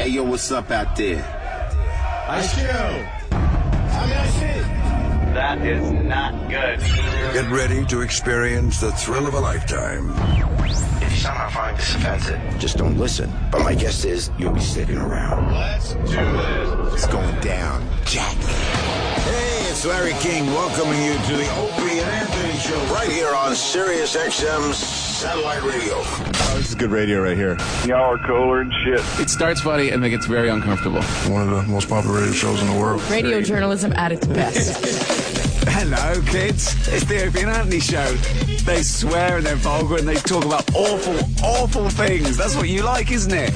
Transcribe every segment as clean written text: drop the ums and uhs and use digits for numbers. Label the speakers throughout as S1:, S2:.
S1: Hey, yo, what's up out there?
S2: Ice Cube. How may I see?
S3: That is not good.
S4: Get ready to experience the thrill of a lifetime.
S5: If you somehow find this offensive, just don't listen. But my guess is you'll be sticking around.
S2: Let's do this.
S5: It's going down, Jack.
S4: Hey, it's Larry King welcoming you to the Opie and Anthony Show right here on Sirius XM's satellite radio.
S6: Oh, this is good radio right here.
S7: Y'all are cooler than shit.
S8: It starts funny and then gets very uncomfortable.
S6: One of the most popular radio shows in the world.
S9: Radio journalism at its best.
S10: Hello, kids. It's the Opie and Anthony Show. They swear and they're vulgar and they talk about awful, awful things. That's what you like, isn't it?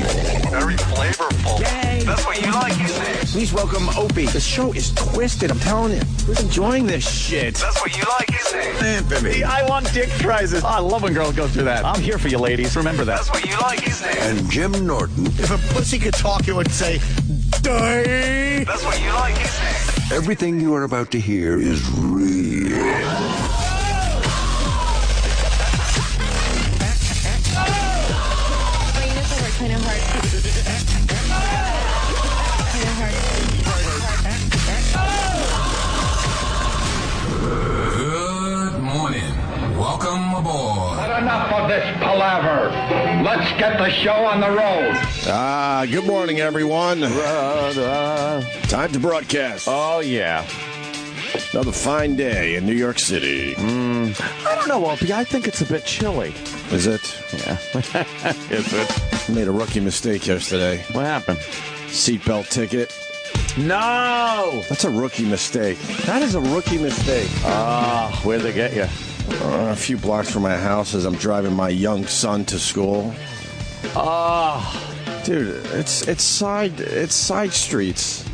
S7: Very flavorful.
S10: Yay.
S8: That's what you like, isn't it?
S5: Please welcome Opie. The show is twisted, I'm telling you. We're enjoying this shit.
S8: That's what you like, isn't it?
S4: Anthony.
S7: I want dick prizes. I love when girls go through that. I'm here for you, ladies. Remember that.
S8: That's what you like, isn't it?
S4: And Jim Norton.
S2: If a pussy could talk, it would say, die.
S8: That's what you like, isn't it?
S4: Everything you are about to hear is real.
S9: Kind of hard.
S11: Good morning. Welcome aboard.
S7: Enough of this palaver. Let's get the show on the road.
S6: Good morning, everyone. Time to broadcast.
S7: Oh, yeah.
S6: Another fine day in New York City.
S7: I don't know, Opie. I think it's a bit chilly.
S6: Is it?
S7: Yeah. Is it?
S6: Made a rookie mistake yesterday.
S7: What happened?
S6: Seatbelt ticket.
S7: No!
S6: That's a rookie mistake. That is a rookie mistake.
S7: Where'd they get you?
S6: A few blocks from my house as I'm driving my young son to school. Dude, it's side streets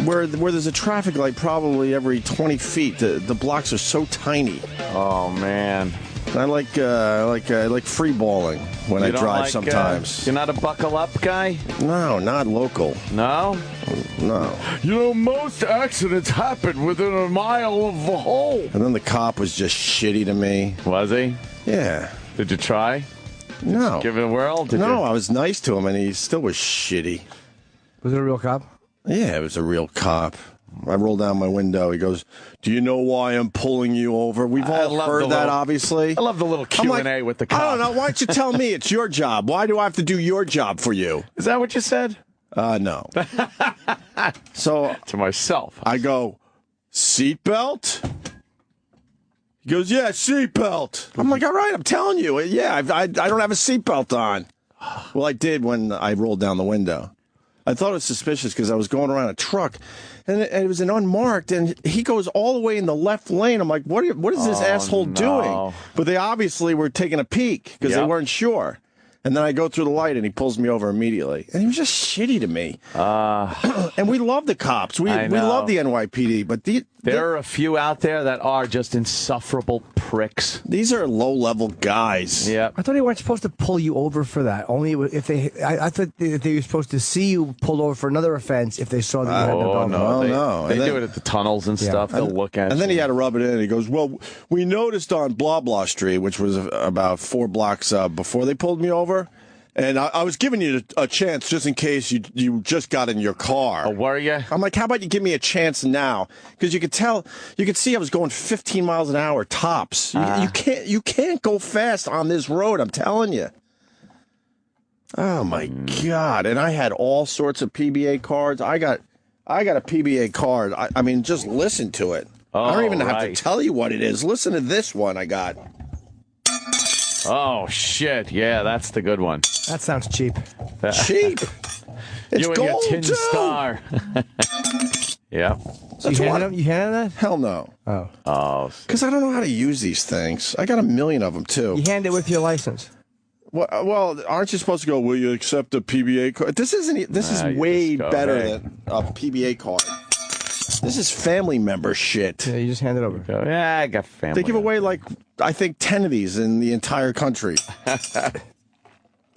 S6: where there's a traffic light probably every 20 feet. The blocks are so tiny.
S7: Oh, man.
S6: And I like free balling when I drive sometimes.
S7: You're not a buckle up guy?
S6: No, not local.
S7: No?
S6: No.
S12: You know, most accidents happen within a mile of a hole.
S6: And then the cop was just shitty to me.
S7: Was he?
S6: Yeah.
S7: Did you try?
S6: No.
S7: Give it a whirl?
S6: No, I was nice to him, and he still was shitty.
S13: Was it a real cop?
S6: Yeah, it was a real cop. I rolled down my window. He goes, "Do you know why I'm pulling you over?" We've all heard that, obviously.
S7: I love the little Q&A with the cop.
S6: I don't know. Why don't you tell me it's your job? Why do I have to do your job for you?
S7: Is that what you said?
S6: No. So
S7: to myself,
S6: I go, "Seatbelt?" He goes, "Yeah, seatbelt." I'm like, "All right, I'm telling you. Yeah, I don't have a seatbelt on." Well, I did when I rolled down the window. I thought it was suspicious because I was going around a truck, and it was an unmarked, and he goes all the way in the left lane. I'm like, what is this asshole doing? But they obviously were taking a peek because they weren't sure. And then I go through the light, and he pulls me over immediately. And he was just shitty to me. And we love the cops. We love the NYPD. But
S7: there are a few out there that are just insufferable pricks.
S6: These are low-level guys.
S7: Yeah.
S13: I thought they weren't supposed to pull you over for that. Only if they... I thought they were supposed to see you pulled over for another offense if they saw that you had no belt on.
S6: No.
S7: They do it at the tunnels and stuff. They'll look at it.
S6: And then he had to rub it in. He goes, "Well, we noticed on blah, blah Street," which was about 4 blocks before they pulled me over. And I was giving you a chance just in case you just got in your car.
S7: Oh, were you?
S6: I'm like, how about you give me a chance now? Because you could see I was going 15 miles an hour tops. You can't go fast on this road. I'm telling you. Oh my God! And I had all sorts of PBA cards. I got a PBA card. I mean, just listen to it. I don't even have to tell you what it is. Listen to this one I got.
S7: Oh, shit. Yeah, that's the good one.
S13: That sounds cheap.
S6: Cheap? It's
S7: you and
S6: gold,
S7: your tin
S6: too.
S7: star. Yeah.
S13: So you handed that?
S6: Hell no.
S7: Oh.
S6: Because I don't know how to use these things. I got a million of them, too.
S13: You hand it with your license.
S6: Well, aren't you supposed to go, "Will you accept a PBA card?" This is way better than a PBA card. This is family member shit.
S13: Yeah, you just hand it over.
S7: Yeah, I got family.
S6: They give away, like, I think 10 of these in the entire country.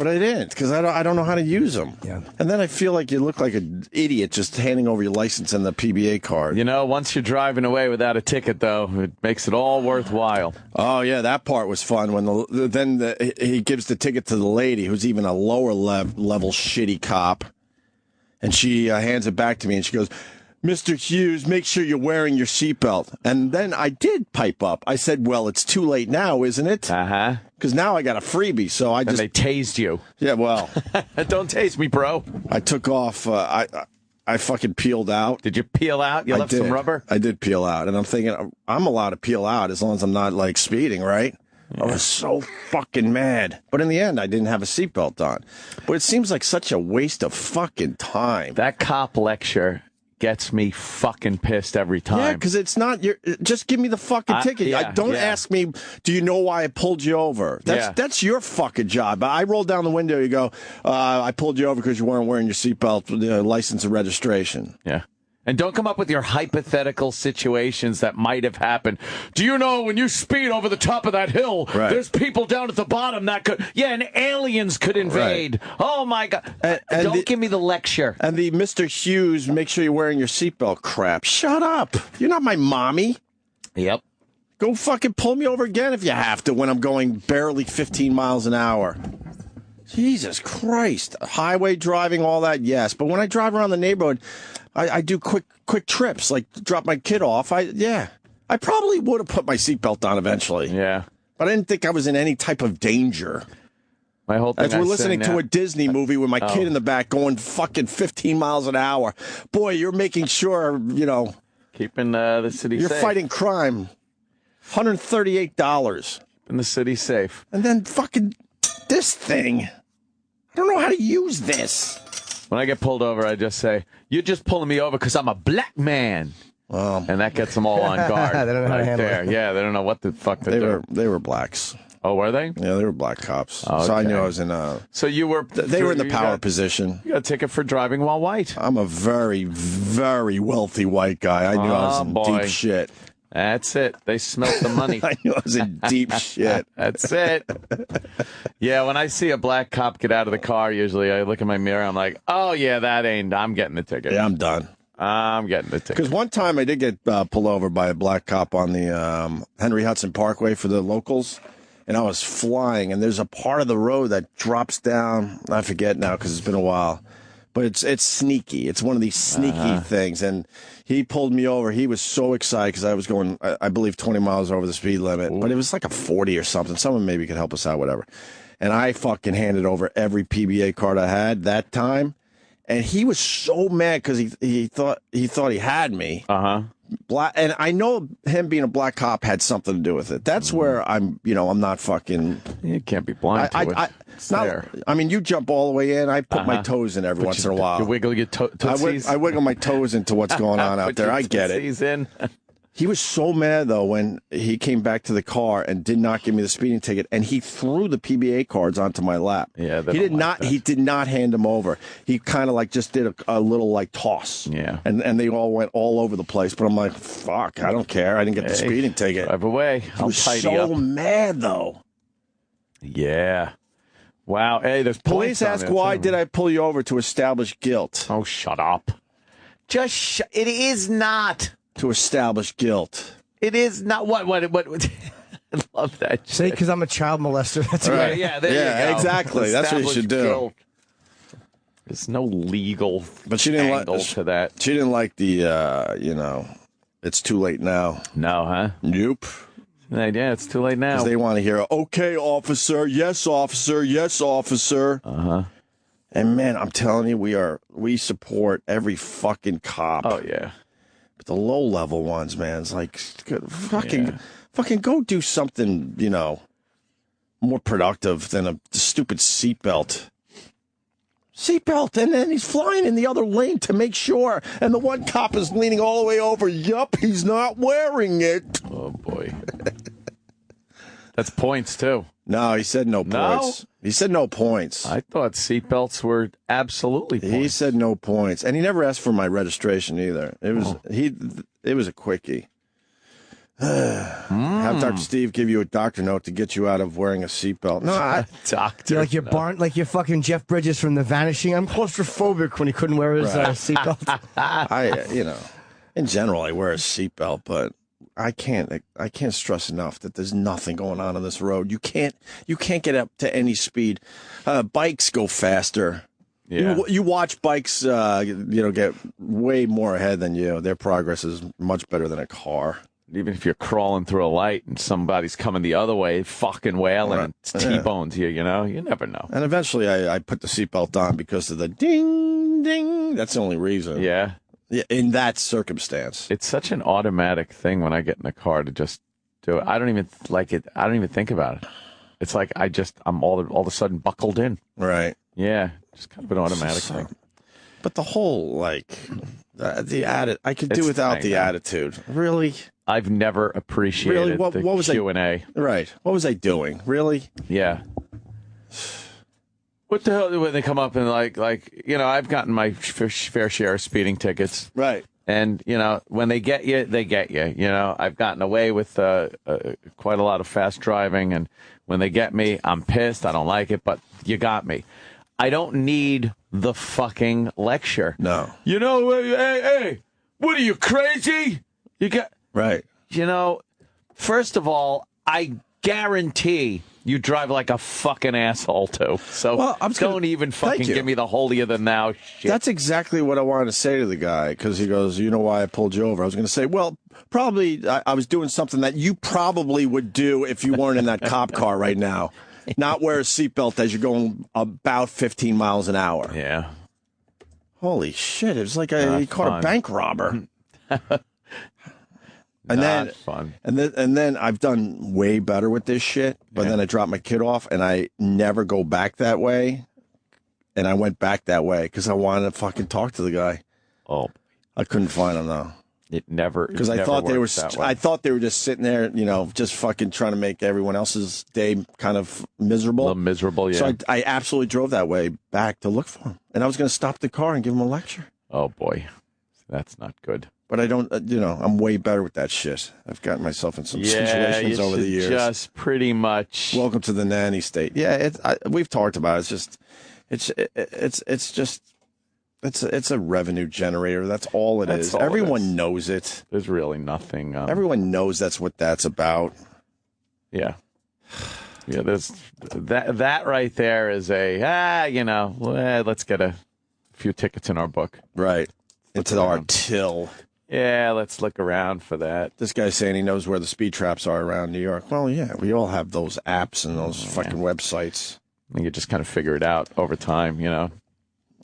S6: But I didn't, because I don't know how to use them.
S13: Yeah.
S6: And then I feel like you look like an idiot just handing over your license and the PBA card.
S7: You know, once you're driving away without a ticket, though, it makes it all worthwhile.
S6: Oh, yeah, that part was fun. When he gives the ticket to the lady, who's even a lower level shitty cop. And she hands it back to me, and she goes, Mr. Hughes, make sure you're wearing your seatbelt. And then I did pipe up. I said, well, it's too late now, isn't it?
S1: Uh-huh.
S6: Because now I got a freebie, so I just...
S1: And they tased you.
S6: Yeah, well...
S1: Don't tase me, bro.
S6: I took off. I fucking peeled out.
S1: Did you peel out? You left some rubber?
S6: I did peel out. And I'm thinking, I'm allowed to peel out as long as I'm not, like, speeding, right? Yeah. I was so fucking mad. But in the end, I didn't have a seatbelt on. But it seems like such a waste of fucking time.
S1: That cop lecture gets me fucking pissed every time.
S6: Yeah, because it's not your. Just give me the fucking ticket. Don't ask me, do you know why I pulled you over? That's your fucking job. I rolled down the window, you go, I pulled you over because you weren't wearing your seatbelt, license and registration.
S1: Yeah. And don't come up with your hypothetical situations that might have happened. Do you know when you speed over the top of that hill, there's people down at the bottom that could, and aliens could invade. Right. Oh, my God. And don't give me the lecture.
S6: And the Mr. Hughes, make sure you're wearing your seatbelt crap. Shut up. You're not my mommy.
S1: Yep.
S6: Go fucking pull me over again if you have to when I'm going barely 15 miles an hour. Jesus Christ. Highway driving, all that, yes. But when I drive around the neighborhood, I do quick trips, like drop my kid off. I probably would have put my seatbelt on eventually.
S1: Yeah.
S6: But I didn't think I was in any type of danger.
S1: My whole thing.
S6: As we're listening to a Disney movie with my kid in the back going fucking 15 miles an hour. Boy, you're making sure,
S1: keeping the city safe.
S6: You're fighting crime. $138.
S1: Keeping the city safe.
S6: And then fucking this thing. I don't know how to use this.
S1: When I get pulled over, I just say, you're just pulling me over because I'm a black man. And that gets them all on guard.
S13: They don't know how to handle it.
S1: Yeah, they don't know what the fuck to do.
S6: They were blacks.
S1: Oh, were they?
S6: Yeah, they were black cops.
S1: Okay.
S6: So I knew I was in
S1: So you were...
S6: They were in the power position.
S1: You got a ticket for driving while white.
S6: I'm a very, very wealthy white guy. I knew I was in deep shit.
S1: That's it. They smelt the money.
S6: I knew I was in deep shit.
S1: That's it. Yeah, when I see a black cop get out of the car, usually I look in my mirror, I'm like, oh, yeah, I'm getting the ticket.
S6: Yeah, I'm done.
S1: I'm getting the ticket.
S6: Because one time I did get pulled over by a black cop on the Henry Hudson Parkway for the locals, and I was flying, and there's a part of the road that drops down. I forget now because it's been a while. But it's sneaky. It's one of these sneaky things. And he pulled me over. He was so excited because I was going, I believe, 20 miles over the speed limit. Ooh. But it was like a 40 or something. Someone maybe could help us out, whatever. And I fucking handed over every PBA card I had that time. And he was so mad because he thought he had me. Black, and I know him being a black cop had something to do with it. That's where I'm not fucking.
S1: You can't be blind to it. It's there.
S6: I mean, you jump all the way in. I put my toes in every once in a while.
S1: You wiggle your tootsies?
S6: I wiggle my toes into what's going on out there. I get it.
S1: In.
S6: He was so mad, though, when he came back to the car and did not give me the speeding ticket, and he threw the PBA cards onto my lap.
S1: Yeah,
S6: he did not. He did not hand them over. He kind of just did a little toss.
S1: Yeah,
S6: and they all went all over the place. But I'm like, fuck, I don't care. I didn't get the speeding ticket.
S1: Drive away.
S6: I'll tidy up. So mad, though.
S1: Yeah. Wow. Hey, there's
S6: police ask why did I pull you over to establish guilt?
S1: Oh, shut up. It is not.
S6: To establish guilt.
S1: It is not. What? I love that.
S13: Say because I'm a child molester. That's
S1: right. Yeah, there you go.
S6: Exactly. That's what you should do.
S1: Guilt. There's no legal
S6: but she didn't
S1: angle to that.
S6: She didn't like the, it's too late now.
S1: No, huh?
S6: Nope.
S1: Yeah, it's too late now.
S6: Because they want to hear, okay, officer, yes, officer, yes, officer. And man, I'm telling you, we support every fucking cop.
S1: Oh yeah.
S6: But the low level ones, man, it's like fucking go do something, more productive than a stupid seatbelt. Seatbelt, and then he's flying in the other lane to make sure. And the one cop is leaning all the way over. Yup, he's not wearing it.
S1: Oh boy. That's points too.
S6: No, he said no points. He said no points.
S1: I thought seatbelts were absolutely points.
S6: He said no points, and he never asked for my registration either. It was It was a quickie. Have Dr. Steve give you a doctor note to get you out of wearing a seatbelt. No,
S1: doctor.
S13: Like your fucking Jeff Bridges from The Vanishing. I'm claustrophobic when he couldn't wear his seatbelt.
S6: In general, I wear a seatbelt, but I can't stress enough that there's nothing going on this road. You can't get up to any speed. Bikes go faster.
S1: Yeah.
S6: You watch bikes, get way more ahead than you. Their progress is much better than a car.
S1: Even if you're crawling through a light and somebody's coming the other way, fucking wailing and T-bones you, you never know.
S6: And eventually I put the seatbelt on because of the ding, ding. That's the only reason.
S1: Yeah.
S6: Yeah, in that circumstance.
S1: It's such an automatic thing when I get in the car to just do it. I don't even like it. I don't even think about it. It's like I'm all of a sudden buckled in.
S6: Right.
S1: Yeah. Just kind of an automatic thing.
S6: But the whole, the attitude, I could do without the attitude. Really?
S1: I've never appreciated
S6: what was
S1: Q&A.
S6: Right. What was I doing? Really?
S1: Yeah. What the hell when they come up and I've gotten my fair share of speeding tickets.
S6: Right.
S1: And, when they get you, they get you. I've gotten away with quite a lot of fast driving. And when they get me, I'm pissed. I don't like it, but you got me. I don't need the fucking lecture.
S6: No.
S1: Hey, what are you, crazy? You got...
S6: Right.
S1: First of all, I guarantee you drive like a fucking asshole, too. So don't even fucking give me the holier than thou shit.
S6: That's exactly what I wanted to say to the guy, because he goes, you know why I pulled you over? I was going to say, well, probably I was doing something that you probably would do if you weren't in that cop car right now. Not wear a seatbelt as you're going about 15 miles an hour.
S1: Yeah.
S6: Holy shit. It was like he caught a bank robber. And then I've done way better with this shit, but then I dropped my kid off and I never go back that way. And I went back that way because I wanted to fucking talk to the guy.
S1: Oh,
S6: I couldn't find him though.
S1: It never,
S6: because I thought they were just sitting there, just fucking trying to make everyone else's day kind of miserable.
S1: A little miserable, yeah.
S6: So I absolutely drove that way back to look for him. And I was going to stop the car and give him a lecture.
S1: Oh boy, that's not good.
S6: But I don't, I'm way better with that shit. I've gotten myself in some situations over the years.
S1: Just pretty much.
S6: Welcome to the nanny state. Yeah, we've talked about it. It's a revenue generator. That's all it is. Everyone knows it.
S1: There's really nothing.
S6: Everyone knows that's what that's about.
S1: Yeah. Yeah, there's that right there is let's get a few tickets in our book.
S6: Right. Into our till.
S1: Yeah, let's look around for that.
S6: This guy's saying he knows where the speed traps are around New York. Well, yeah, we all have those apps and those fucking websites.
S1: And you just kind of figure it out over time,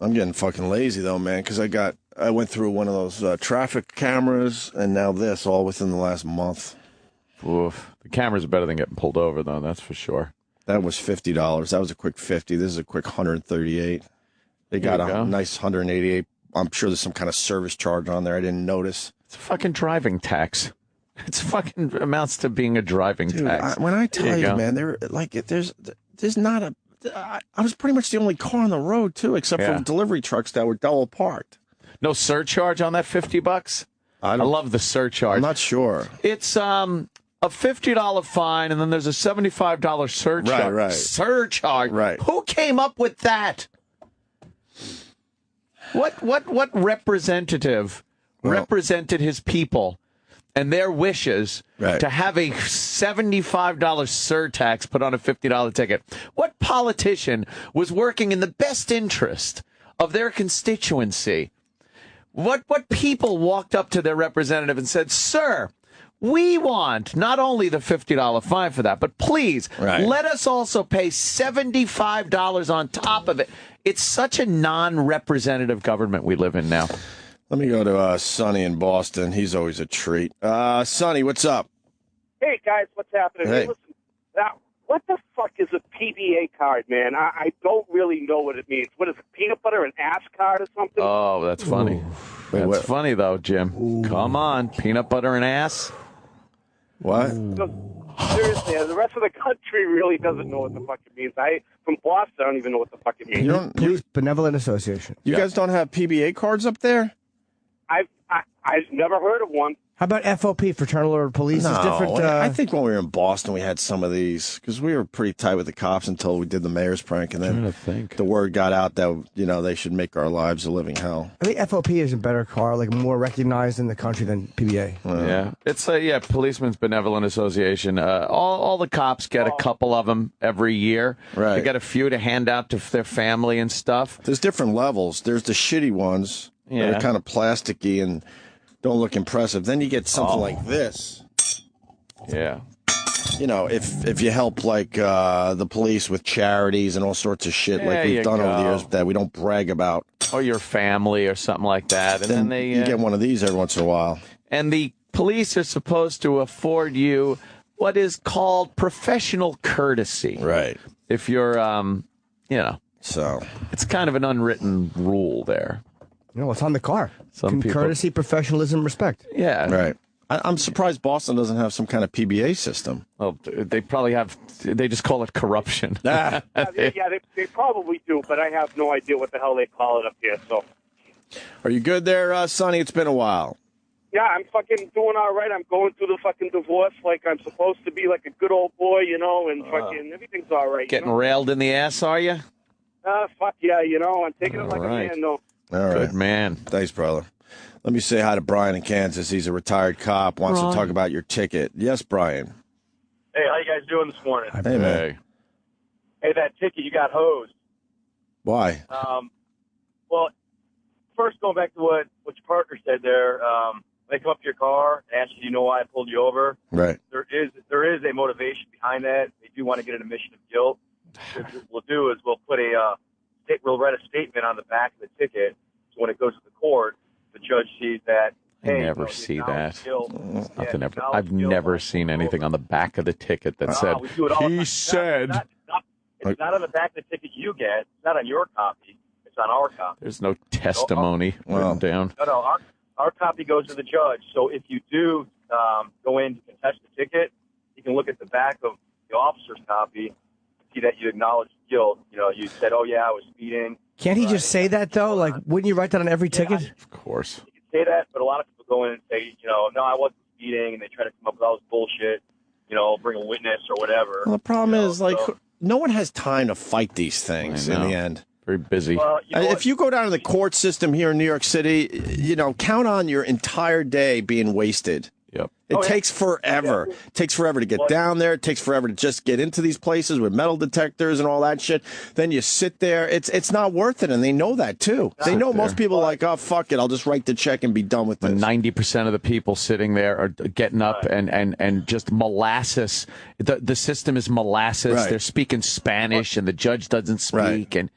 S6: I'm getting fucking lazy though, man, because I went through one of those traffic cameras and now this all within the last month.
S1: Oof. The cameras are better than getting pulled over, though, that's for sure.
S6: That was $50. That was a quick $50. This is a quick $138. They got a nice $188. I'm sure there's some kind of service charge on there. I didn't notice.
S1: It's a fucking driving tax. It's fucking amounts to being a driving tax.
S6: When I tell you, man, there's not a. I was pretty much the only car on the road too, except for delivery trucks that were double parked.
S1: No surcharge on that $50. I love the surcharge.
S6: I'm not sure.
S1: It's a $50 fine, and then there's a $75 surcharge.
S6: Right.
S1: Surcharge.
S6: Right.
S1: Who came up with that? What representative represented his people and their wishes to have a $75 surtax put on a $50 ticket? What politician was working in the best interest of their constituency? What people walked up to their representative and said, "Sir, we want not only the $50 fine for that, but please let us also pay $75 on top of it." It's such a non-representative government we live in now.
S6: Let me go to Sonny in Boston. He's always a treat. Sonny, what's up?
S3: Hey, guys, what's happening?
S6: Hey.
S3: Listen, what the fuck is a PBA card, man? I don't really know what it means. What is it, peanut butter and ass card or something?
S1: Oh, that's funny. That's funny, though, Jim. Ooh. Come on, peanut butter and ass.
S6: What?
S3: Seriously, the rest of the country really doesn't know what the fuck it means. From Boston, I don't even know what the fuck it means.
S13: Police Benevolent Association.
S6: You guys don't have PBA cards up there?
S3: I've never heard of one.
S13: How about FOP, Fraternal Order of Police?
S6: No,
S13: Is different.
S6: I think when we were in Boston, we had some of these because we were pretty tight with the cops until we did the mayor's prank, and then the word got out that they should make our lives a living hell.
S13: I think FOP is a better car, like more recognized in the country than PBA.
S1: Yeah, it's Policemen's Benevolent Association. All the cops get a couple of them every year.
S6: Right,
S1: they get a few to hand out to their family and stuff.
S6: There's different levels. There's the shitty ones that are kind of plasticky and don't look impressive. Then you get something like this.
S1: Yeah.
S6: If you help like the police with charities and all sorts of shit like we've done over the years that we don't brag about.
S1: Or your family or something like that. And then
S6: you get one of these every once in a while.
S1: And the police are supposed to afford you what is called professional courtesy.
S6: Right.
S1: If you're,
S6: So
S1: it's kind of an unwritten rule there.
S13: It's on the car.
S1: Some people,
S13: courtesy, professionalism, respect.
S1: Yeah.
S6: Right. I'm surprised Boston doesn't have some kind of PBA system.
S1: Well, they probably have. They just call it corruption.
S3: They probably do, but I have no idea what the hell they call it up here. So,
S6: are you good there, Sonny? It's been a while.
S3: Yeah, I'm fucking doing all right. I'm going through the fucking divorce like I'm supposed to be, like a good old boy, and fucking everything's all right.
S1: Getting railed in the ass, are you?
S3: Fuck yeah, I'm taking it like a man, though.
S6: All right.
S1: Good man.
S6: Thanks, brother. Let me say hi to Brian in Kansas. He's a retired cop, wants to talk about your ticket. Yes, Brian.
S14: Hey, how you guys doing this morning?
S6: Hey, man.
S14: Hey, that ticket, you got hosed.
S6: Why?
S14: Well, first going back to what your partner said there, they come up to your car and ask you, do you know why I pulled you over?
S6: Right.
S14: There is a motivation behind that. They do want to get an admission of guilt. What we'll do is we'll write a statement on the back of the ticket, so when it goes to the court, the judge sees that.
S1: I never see that. I've never seen anything on the back of the ticket that said, he said.
S14: It's not on the back of the ticket you get. It's not on your copy. It's on our copy.
S1: There's no testimony written down.
S14: No, our copy goes to the judge. So if you do go in to contest the ticket, you can look at the back of the officer's copy, see that you acknowledge guilt. You said, oh, yeah, I was speeding.
S13: Can't he just say that, though? Like, wouldn't you write that on every ticket?
S1: Of course.
S14: You can say that, but a lot of people go in and say, no, I wasn't speeding, and they try to come up with all this bullshit, bring a witness or whatever.
S6: Well, the problem is, no one has time to fight these things in the end.
S1: Very busy.
S14: Well,
S6: if you go down to the court system here in New York City, count on your entire day being wasted.
S1: Yep.
S6: It takes forever.
S14: Yeah.
S6: It takes forever to get down there. It takes forever to just get into these places with metal detectors and all that shit. Then you sit there. It's not worth it, and they know that too. They know most people are like, oh, fuck it, I'll just write the check and be done with this.
S1: 90% of the people sitting there are getting up and just molasses. The system is molasses.
S6: Right.
S1: They're speaking Spanish, and the judge doesn't speak.
S6: Right.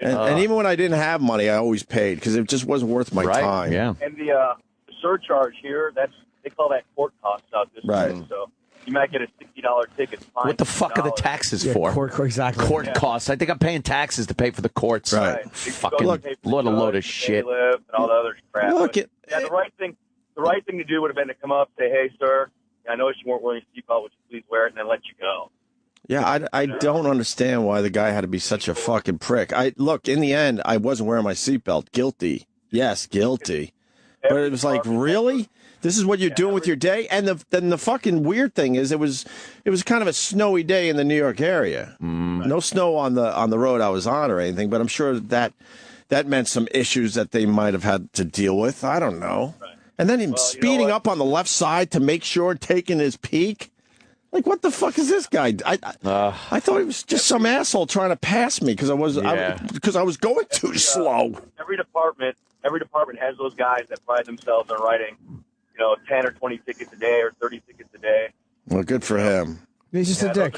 S6: And even when I didn't have money, I always paid because it just wasn't worth my time.
S1: Yeah.
S14: And the surcharge here, they call that court costs out this way. So you might get a $60 ticket.
S1: What the fuck are the taxes for?
S13: Exactly.
S1: Court costs. I think I'm paying taxes to pay for the courts.
S6: Right.
S1: Fucking load of shit.
S14: And all the other crap.
S6: Look,
S14: the right thing to do would have been to come up, say, hey, sir, I noticed you weren't wearing a seatbelt. Would you please wear it, and then let you go.
S6: Yeah, I don't understand why the guy had to be such a fucking prick. Look, in the end, I wasn't wearing my seatbelt. Guilty. Yes, guilty. But it was like, really? This is what you're doing with your day? And then the fucking weird thing is it was kind of a snowy day in the New York area. No snow on the road I was on or anything, but I'm sure that meant some issues that they might have had to deal with. I don't know. Right. And then him speeding up on the left side to make sure, taking his peek. Like, what the fuck is this guy? I thought he was just some asshole trying to pass me because I was going too slow.
S14: Every department has those guys that pride themselves on writing, 10 or 20 tickets a day or 30 tickets a day.
S6: Well, good for him.
S13: He's just a dick.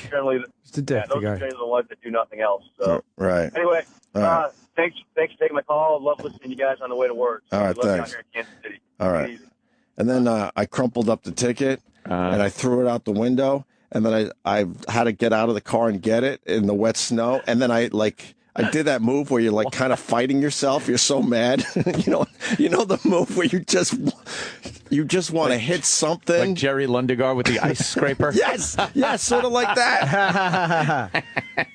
S13: Just a dick.
S14: Those are generally the ones that do nothing else. So
S6: right.
S14: Anyway, thanks for taking my call. Love listening to you guys on the way to work.
S6: All right,
S14: love
S6: thanks.
S14: You out here in Kansas City.
S6: All right. And then I crumpled up the ticket and I threw it out the window. And then I had to get out of the car and get it in the wet snow. And then I I did that move where you're like kind of fighting yourself. You're so mad. you know the move where you just want to hit something.
S1: Like Jerry Lundegaard with the ice scraper?
S6: Yes, sort of like that.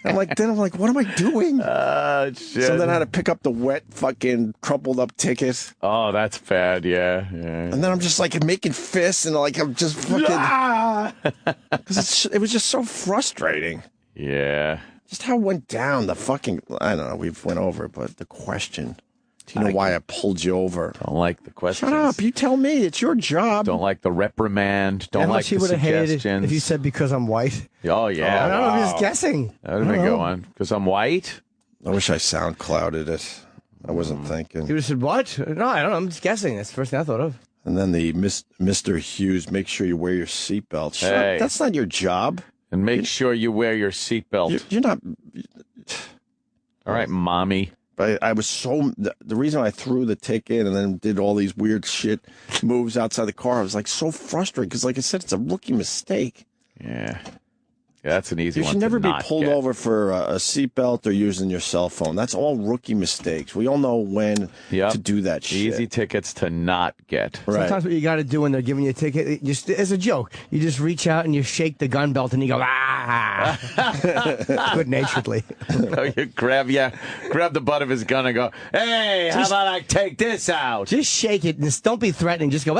S6: I'm like, what am I doing?
S1: Shit.
S6: So then I had to pick up the wet, fucking crumpled up ticket.
S1: Oh, that's bad, yeah.
S6: And then I'm just like making fists and like I'm just fucking. Because it was just so frustrating.
S1: Yeah.
S6: Just how it went down, the fucking, I don't know, we've went over it, but the question, do you know why I pulled you over?
S1: Don't like the questions.
S6: Shut up, you tell me, it's your job.
S1: Don't like the reprimand, don't like the
S13: would have hated
S1: suggestions.
S13: it if you said because I'm white.
S1: Oh, yeah.
S13: I don't know, I'm just guessing.
S1: That would have been a good one. Because I'm white?
S6: I wish I sound clouded it. I wasn't thinking.
S13: You would have said, what? No, I don't know, I'm just guessing. That's the first thing I thought of.
S6: And then the Mr. Hughes, make sure you wear your seatbelt.
S1: Hey.
S6: That's not your job.
S1: And make sure you wear your seatbelt.
S6: You're not.
S1: All right, mommy.
S6: But I was so. The reason I threw the ticket and then did all these weird shit moves outside the car, I was like so frustrated because, like I said, it's a rookie mistake.
S1: Yeah. That's an easy one.
S6: You should never be
S1: not
S6: pulled
S1: get.
S6: over for a seatbelt or using your cell phone. That's all rookie mistakes. We all know when to do that shit.
S1: Easy tickets to not get.
S6: Right.
S13: Sometimes what you got to do when they're giving you a ticket, just as a joke, you just reach out and you shake the gun belt and you go, good-naturedly.
S1: So you grab the butt of his gun and go, hey, how about I take this out?
S13: Just shake it. And don't be threatening. Just go,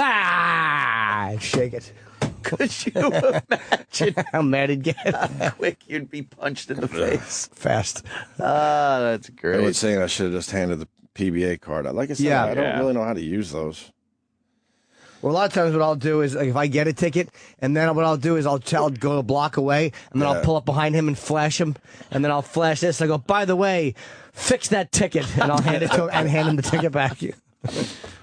S13: shake it.
S1: Could you imagine
S13: how mad he'd get?
S1: How quick you'd be punched in the face?
S13: Fast.
S1: That's great.
S6: I was saying I should have just handed the PBA card out. Like I said, I don't really know how to use those.
S13: Well, a lot of times what I'll do is, like, if I get a ticket, and then what I'll do is I'll go a block away, and then I'll pull up behind him and flash him, and then I'll flash this. I go, by the way, fix that ticket, and I'll hand it to him and hand him the ticket back.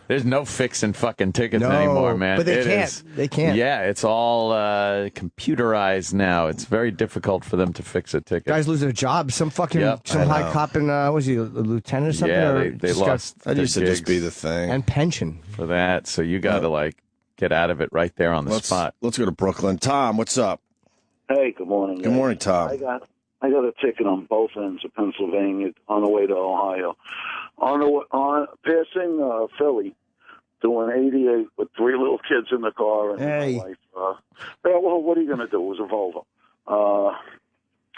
S1: There's no fixing fucking tickets anymore, man.
S13: But they can't. They can't.
S1: Yeah, it's all computerized now. It's very difficult for them to fix a ticket.
S13: Guys lose their jobs. Some fucking high cop in, was he a lieutenant or something?
S1: Yeah, they lost.
S6: That used to just be the thing.
S13: And pension.
S1: For that. So you got to, get out of it right there on the spot.
S6: Let's go to Brooklyn. Tom, what's up?
S15: Hey, good morning.
S6: Good morning, Tom.
S15: I got a ticket on both ends of Pennsylvania on the way to Ohio. On passing Philly, doing 88 with 3 little kids in the car and my wife. Well, what are you going to do? It was a Volvo.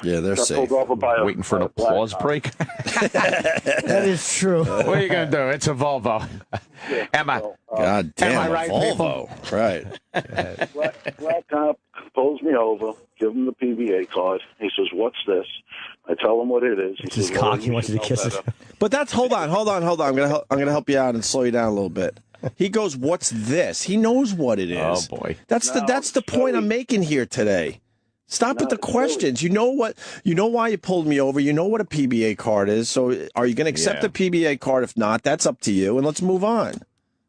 S6: Yeah, they're safe.
S1: Waiting for an applause break.
S13: That is true.
S1: What are you going to do? It's a Volvo.
S6: God damn,
S1: am I right,
S6: Volvo.
S1: people?
S6: Right.
S15: Black cop pulls me over, give him the PBA card. He says, "What's this?" I tell him what it is.
S13: It's his cock. He wants you to kiss it.
S6: But that's hold on. I'm gonna help you out and slow you down a little bit. He goes, "What's this?" He knows what it is.
S1: Oh boy,
S6: that's the point I'm making here today. Stop with the questions. You know what? You know why you pulled me over. You know what a PBA card is. So, are you going to accept the PBA card? If not, that's up to you. And let's move on.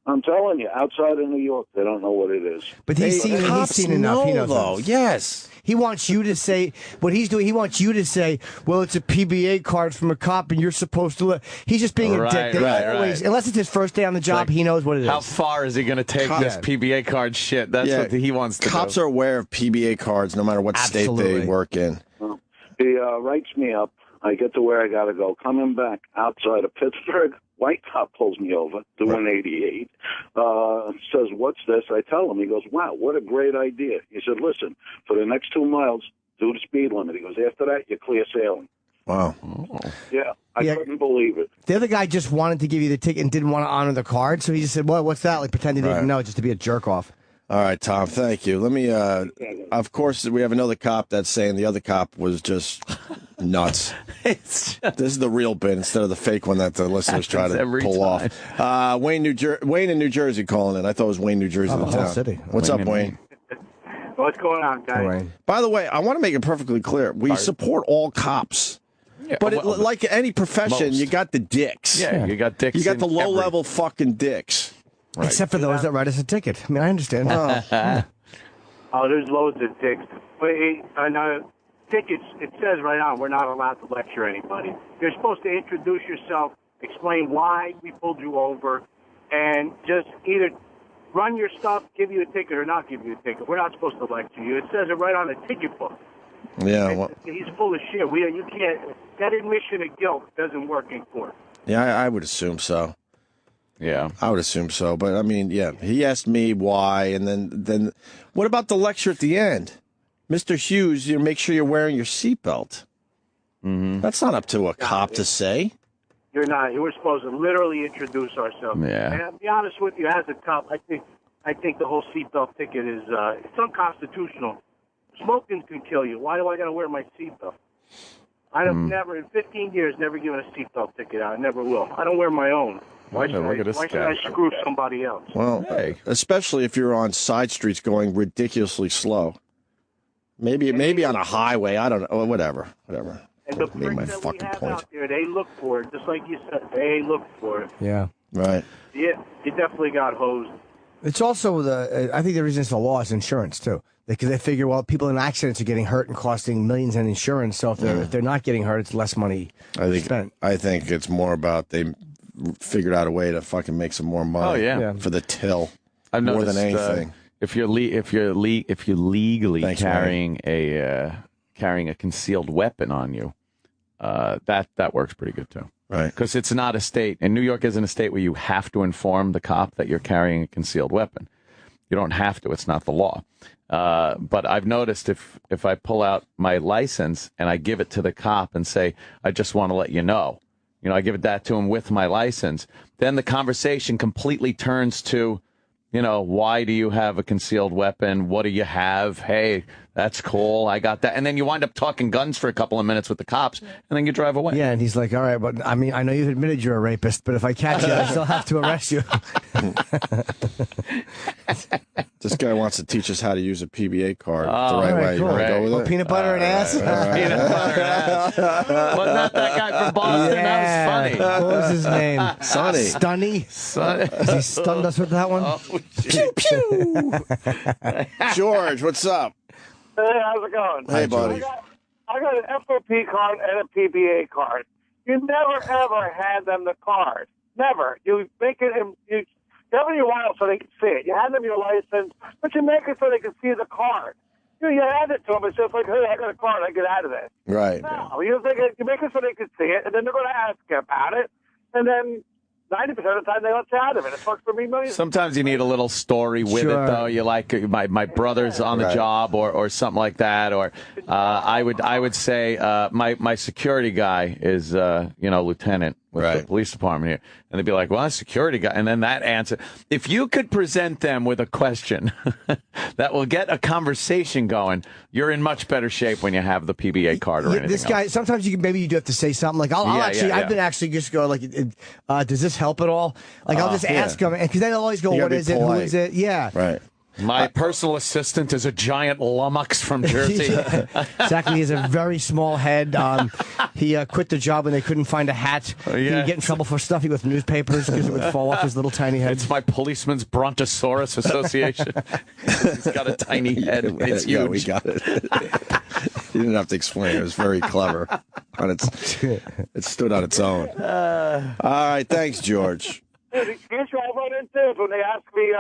S15: I'm telling you, outside of New York, they don't know what it is.
S13: But he's seen enough. He knows
S6: though. Yes.
S13: He wants you to say what he's doing. He wants you to say, "Well, it's a PBA card from a cop, and you're supposed to." He's just being a dick. Always, unless it's his first day on the job, he knows what it is.
S1: How far is he going to take this PBA card shit? That's what he wants to do.
S6: Cops are aware of PBA cards, no matter what state they work in.
S15: He writes me up. I get to where I got to go. Coming back outside of Pittsburgh, white cop pulls me over, doing 88. Says, "What's this?" I tell him. He goes, "Wow, what a great idea." He said, "Listen, for the next 2 miles, do the speed limit." He goes, "After that, you're clear sailing."
S6: Wow.
S15: Yeah, I couldn't believe it.
S13: The other guy just wanted to give you the ticket and didn't want to honor the card, so he just said, "Well, what's that?" Like pretend he didn't know, just to be a jerk off.
S6: All right, Tom, thank you. Let me, of course, we have another cop that's saying the other cop was just nuts. This is the real bit instead of the fake one that the listeners try to pull off. Wayne in New Jersey calling in. I thought it was Wayne, New Jersey, the town.
S13: City.
S6: What's up, Wayne?
S16: What's going on, guys?
S6: By the way, I want to make it perfectly clear. We support all cops.
S1: Yeah,
S6: but like any profession, you got the dicks.
S1: Yeah, you got dicks.
S6: You got the low-level fucking dicks.
S13: Right. Except for those that write us a ticket. I mean, I understand.
S16: Oh, there's loads of dicks. But on tickets, it says right on, we're not allowed to lecture anybody. You're supposed to introduce yourself, explain why we pulled you over, and just either run your stuff, give you a ticket, or not give you a ticket. We're not supposed to lecture you. It says it right on the ticket book.
S6: Yeah, well,
S16: He's full of shit. You can't. That admission of guilt doesn't work in court.
S6: yeah, I would assume so.
S1: Yeah,
S6: I would assume so. But I mean, yeah, he asked me why, and then what about the lecture at the end, Mr. Hughes? You make sure you're wearing your seatbelt.
S1: Mm-hmm.
S6: That's not up to a cop to say.
S16: You're not. You were supposed to literally introduce ourselves.
S1: Yeah.
S16: And I'll be honest with you, as a cop, I think the whole seatbelt ticket is it's unconstitutional. Smoking can kill you. Why do I got to wear my seatbelt? I have never, in 15 years, never given a seatbelt ticket out. I never will. I don't wear my own. Why should I screw somebody else?
S6: Well, especially if you're on side streets going ridiculously slow. Maybe on a highway. I don't know. Whatever.
S16: And the pricks that we have out there, they look for it. Just like you said, they look for it.
S13: Yeah.
S6: Right.
S16: Yeah, you definitely got hosed.
S13: It's also I think the reason it's the law is insurance, too. Because they figure, well, people in accidents are getting hurt and costing millions in insurance. So if they're not getting hurt, it's less money spent.
S6: I think it's more about they figured out a way to fucking make some more money.
S1: Oh, yeah.
S6: For the till.
S1: I've
S6: more
S1: noticed,
S6: than anything.
S1: If you're legally carrying a concealed weapon on you, that works pretty good too.
S6: Right.
S1: Because it's not a state, and New York isn't a state where you have to inform the cop that you're carrying a concealed weapon. You don't have to. It's not the law. But I've noticed if I pull out my license and I give it to the cop and say, I just want to let you know, I give that to him with my license, then the conversation completely turns to, why do you have a concealed weapon? What do you have? Hey, that's cool. I got that. And then you wind up talking guns for a couple of minutes with the cops, and then you drive away.
S13: Yeah, and he's like, all right, but I mean, I know you've admitted you're a rapist, but if I catch you, I still have to arrest you.
S6: This guy wants to teach us how to use a PBA card the right way.
S13: Cool.
S6: You want to go with it?
S13: Peanut butter and ass?
S1: Peanut butter and ass. Wasn't that guy from Boston?
S13: Yeah.
S1: That was funny.
S13: What was his name?
S6: Sonny.
S13: Stunny? Has he stunned us with that one?
S1: Oh,
S6: pew, pew. George, what's up?
S3: Hey, how's it going?
S6: Hey, buddy.
S3: I got an FOP card and a PBA card. You never, ever hand them the card. Never. You make it, you have it in your wallet so they can see it. You hand them your license, but you make it so they can see the card. You hand it to them. It's just like, hey, I got a card. I get out of this.
S6: Right.
S3: No, you make it so they can see it, and then they're going to ask you about it, and then 90% of the time they let you out of it. It fucks for me millions.
S1: Sometimes you need a little story with it, though. You like my brother's on the job or something like that. Or I would say my security guy is lieutenant with the police department here, and they'd be like, "Well, security guy," and then that answer. If you could present them with a question that will get a conversation going, you're in much better shape when you have the PBA card or anything.
S13: This guy,
S1: else.
S13: sometimes maybe you do have to say something like, I've been actually just go like, does this help at all? Like I'll just ask him, because then they'll always go, what is it? Who is it? Yeah.
S6: Right.
S1: My personal assistant is a giant lummox from Jersey.
S13: Exactly. He has a very small head. He quit the job when they couldn't find a hat. He would get in trouble for stuffing with newspapers because it would fall off his little tiny head.
S1: It's my policeman's Brontosaurus Association. He's got a tiny head. It's huge.
S6: Yeah, we got it. You didn't have to explain. It was very clever. It stood on its own. All right. Thanks, George.
S3: Here's what I run into when they ask me,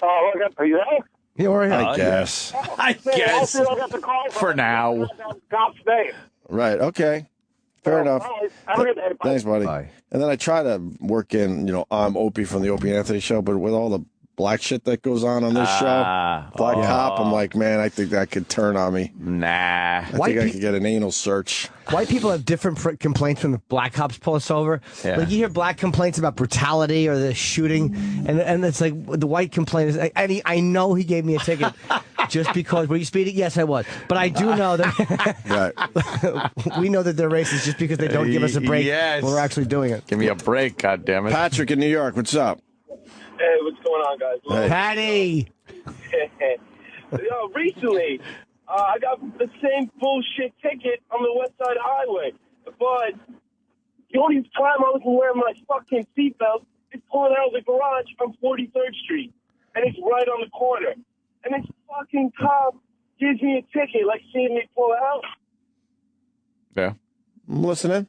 S3: are you there?
S13: Yeah, we're here.
S6: I guess.
S1: I guess.
S3: I got the call
S1: for now.
S3: Cop's name.
S6: Right. Okay. Fair enough.
S3: Have a good day.
S6: Thanks, buddy.
S13: Bye.
S6: And then I try to work in, I'm Opie from the Opie and Anthony show, but with all the black shit that goes on this show, black cop, I'm like, man, I think that could turn on me.
S1: Nah.
S6: I think I could get an anal search.
S13: White people have different complaints when the black cops pull us over.
S1: Yeah.
S13: Like you hear black complaints about brutality or the shooting, and it's like the white complaint is, and I know he gave me a ticket just because. Were you speeding? Yes, I was. But I do know that we know that they're racist just because they don't give us a break when we're actually doing it.
S1: Give me a break, goddammit.
S6: Patrick in New York, what's up?
S17: Hey, what's going on, guys?
S6: Hey.
S13: Patty!
S17: Recently, I got the same bullshit ticket on the West Side Highway, but the only time I wasn't wearing my fucking seatbelt is pulling out of the garage on 43rd Street, and it's right on the corner. And this fucking cop gives me a ticket, like seeing me pull out.
S1: Yeah.
S6: I'm listening.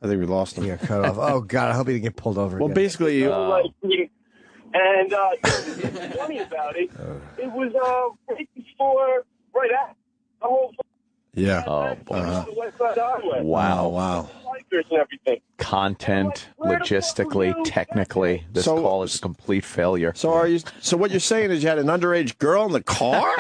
S6: I think we lost him.
S13: Yeah, cut off. Oh, God, I hope he didn't get pulled over
S6: Well,
S13: again.
S6: basically,
S17: And what's funny about it, it was right
S3: The whole
S6: Yeah.
S1: Oh, boy.
S3: the West Side Highway.
S6: Wow.
S3: Bikers and everything.
S1: Content, logistically, technically, this call is a complete failure.
S6: So what you're saying is you had an underage girl in the car?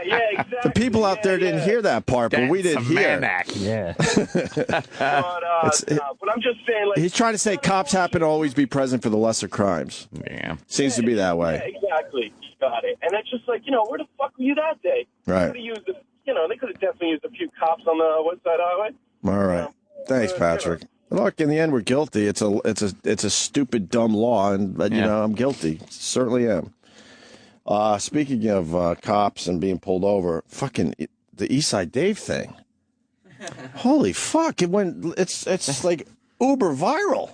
S3: Yeah, exactly.
S6: The people out there didn't hear that part, but we did hear.
S13: Yeah.
S3: But I'm just saying, like,
S6: He's trying to say cops happen to always be present for the lesser crimes.
S1: Yeah.
S6: Seems to be that way.
S3: Yeah, exactly. You got it. And it's just like, where the fuck were you that day?
S6: Right.
S3: They could have definitely used a few cops on the West Side Highway.
S6: All right. Thanks, Patrick. Look, in the end, we're guilty. It's a stupid, dumb law, and I'm guilty. Certainly am. Speaking of cops and being pulled over, fucking the Eastside Dave thing. Holy fuck! It's like uber viral.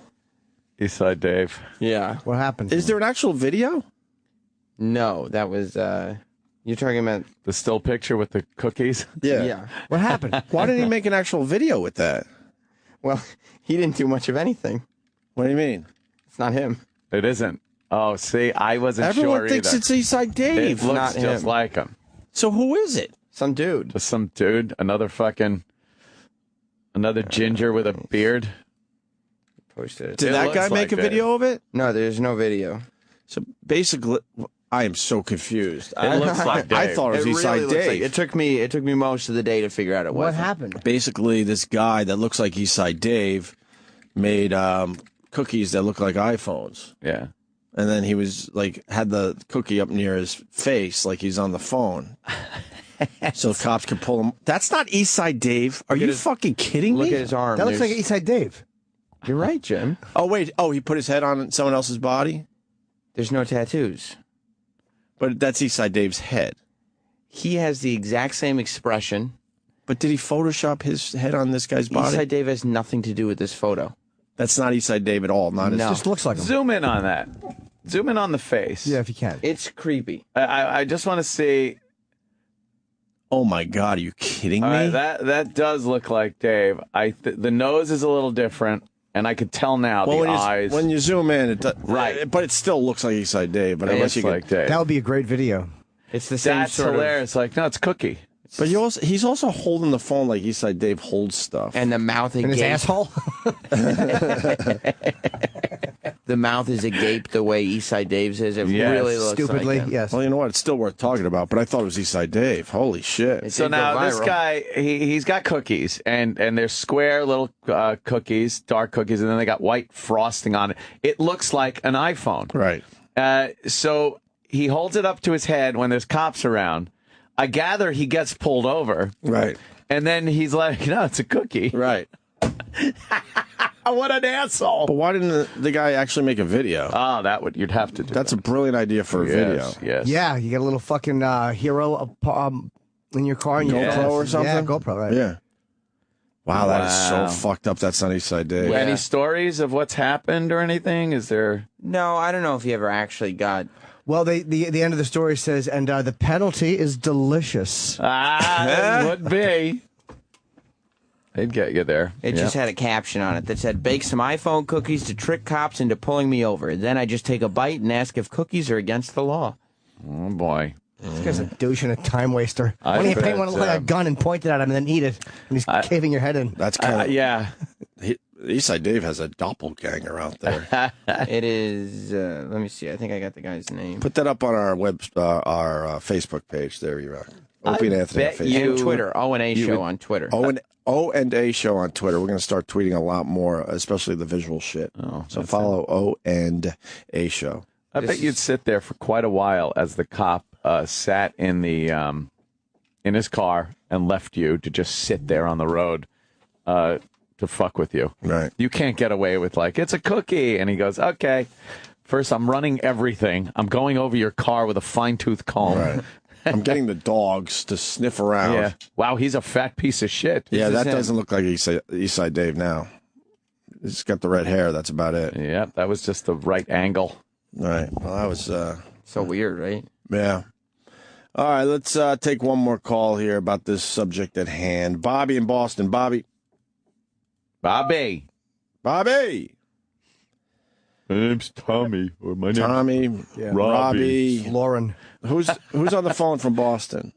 S1: Eastside Dave.
S18: Yeah.
S13: What happened?
S6: Is there an actual video?
S18: No, that was. You're talking about
S1: the still picture with the cookies?
S18: Yeah.
S13: What happened?
S6: Why didn't he make an actual video with that?
S18: Well, he didn't do much of anything.
S6: What do you mean?
S18: It's not him.
S1: It isn't. Oh, see, I wasn't sure
S6: Everyone thinks
S1: either.
S6: it's Eastside Dave.
S1: It looks
S18: Not
S1: just
S18: him.
S1: like him.
S6: So who is it?
S18: Some dude.
S1: Just some dude, another ginger with a beard.
S18: Posted it.
S6: Did
S1: It
S6: that
S1: looks
S6: guy
S1: like
S6: make a
S1: Dave.
S6: video of it?
S18: No, there's no video.
S6: So basically, I am so confused.
S1: It looks like
S6: I
S1: Dave.
S6: thought it was Eastside
S18: looks
S6: Dave.
S18: like it took me most of the day to figure out it
S13: What
S18: wasn't.
S13: happened?
S6: Basically, this guy that looks like Eastside Dave made cookies that look like iPhones.
S1: Yeah.
S6: And then he was like, had the cookie up near his face like he's on the phone. So the cops could pull him. That's not Eastside Dave. Are you fucking kidding me?
S18: Look at his arm.
S13: That looks like Eastside Dave.
S18: You're right, Jim.
S6: Oh, wait. Oh, he put his head on someone else's body?
S18: There's no tattoos.
S6: But that's Eastside Dave's head.
S18: He has the exact same expression.
S6: But did he Photoshop his head on this guy's body?
S18: Eastside Dave has nothing to do with this photo.
S6: That's not Eastside Dave at all. Not
S18: No.
S13: Just looks like him.
S1: Zoom in on that. Zoom in on the face.
S13: Yeah, if you can.
S18: It's creepy.
S1: I just want to see.
S6: Oh my God, are you kidding me?
S1: That does look like Dave. The nose is a little different, and I could tell now the eyes.
S6: When you zoom in, it does,
S1: Right.
S6: but it still looks like Eastside Dave. But
S1: It
S6: unless
S1: looks
S6: you
S1: like Dave.
S13: That would be a great video.
S18: It's the same
S1: That's
S18: sort
S1: hilarious. Like, no, it's Cookie.
S6: But he's also holding the phone like Eastside Dave holds stuff.
S18: And the mouth
S13: In his
S18: agape.
S13: asshole?
S18: The mouth is agape the way Eastside Dave's is. It
S1: Yes.
S18: really looks
S13: Stupidly,
S18: like him.
S13: yes.
S6: Well, you know what? It's still worth talking about. But I thought it was Eastside Dave. Holy shit!
S18: It
S1: So
S18: did go
S1: now this
S18: viral.
S1: guy, he's got cookies, and they're square little cookies, dark cookies, and then they got white frosting on it. It looks like an iPhone.
S6: Right.
S1: So he holds it up to his head when there's cops around. I gather he gets pulled over.
S6: Right.
S1: And then he's like, no, it's a cookie.
S6: Right.
S1: What an asshole.
S6: But why didn't the guy actually make a video?
S1: Oh, you'd have to do
S6: That's
S1: that.
S6: a brilliant idea for a video.
S1: Yes.
S13: Yeah, you get a little fucking hero in your car. And
S6: GoPro or something?
S13: Yeah, GoPro, right.
S6: Yeah. Wow, that is
S1: Wow.
S6: so fucked up. That's not Eastside Dave.
S18: Yeah.
S1: Any stories of what's happened or anything? Is there?
S18: No, I don't know if he ever actually got.
S13: Well, the end of the story says, and the penalty is delicious.
S1: It would be. They'd get you there.
S18: It just had a caption on it that said, "Bake some iPhone cookies to trick cops into pulling me over. Then I just take a bite and ask if cookies are against the law."
S1: Oh, boy.
S13: This guy's a douche and a time waster.
S1: I
S13: Why don't you
S1: bet,
S13: paint one like a gun and point it at him and then eat it? And he's caving your head in.
S6: That's kind of
S1: yeah.
S6: Eastside Dave has a doppelganger out there.
S18: It is. Let me see. I think I got the guy's name.
S6: Put that up on our our Facebook page. There you are. Opie and Anthony on
S1: bet
S6: Facebook.
S18: And Twitter. O&A show on Twitter.
S6: O&A show on Twitter. We're going to start tweeting a lot more, especially the visual shit. So follow O&A show.
S1: I bet you'd sit there for quite a while as the cop sat in the in his car and left you to just sit there on the road to fuck with you.
S6: Right.
S1: You can't get away with like, it's a cookie. And he goes, okay, first I'm running everything. I'm going over your car with a fine-tooth comb.
S6: Right. I'm getting the dogs to sniff around.
S1: Yeah. Wow, he's a fat piece of shit.
S6: Yeah, that doesn't look like Eastside Dave now. He's got the red hair. That's about it.
S1: Yeah, that was just the right angle.
S6: All right. Well, that was...
S18: So weird, right?
S6: Yeah. All right, let's take one more call here about this subject at hand. Bobby in Boston. Bobby.
S1: Bobby.
S6: Bobby.
S12: My name's Tommy, or my name's
S6: Tommy.
S13: Yeah.
S6: Robbie.
S13: Lauren.
S6: Who's on the phone from Boston?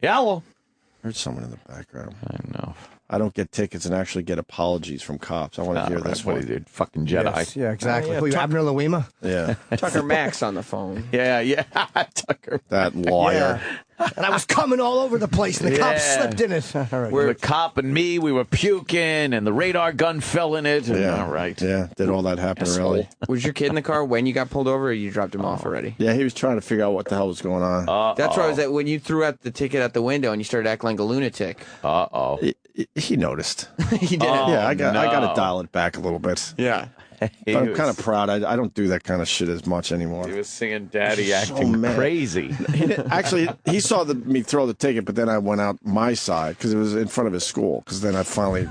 S1: Hello.
S6: Heard someone in the background.
S1: I know.
S6: I don't get tickets and actually get apologies from cops. I want to hear this one.
S1: Dude, fucking Jedi.
S13: Yes, yeah, exactly. Who, Abner Lawima?
S6: Yeah.
S18: Tucker Max on the phone.
S1: Yeah. Tucker.
S6: That lawyer.
S13: Yeah. And I was coming all over the place, and the cops slipped in it. All right.
S1: The cop and me, we were puking, and the radar gun fell in it. And, all right.
S6: Yeah, did all that happen really?
S18: Was your kid in the car when you got pulled over, or you dropped him off already?
S6: Yeah, he was trying to figure out what the hell was going on.
S18: That's where I was at when you threw out the ticket out the window and you started acting like a lunatic.
S6: He noticed.
S18: He did.
S6: Yeah, I got to dial it back a little bit.
S18: Yeah.
S6: But I'm kind of proud. I don't do that kind of shit as much anymore.
S1: He was singing Daddy acting crazy.
S6: Actually, he saw me throw the ticket, but then I went out my side because it was in front of his school. Because then I finally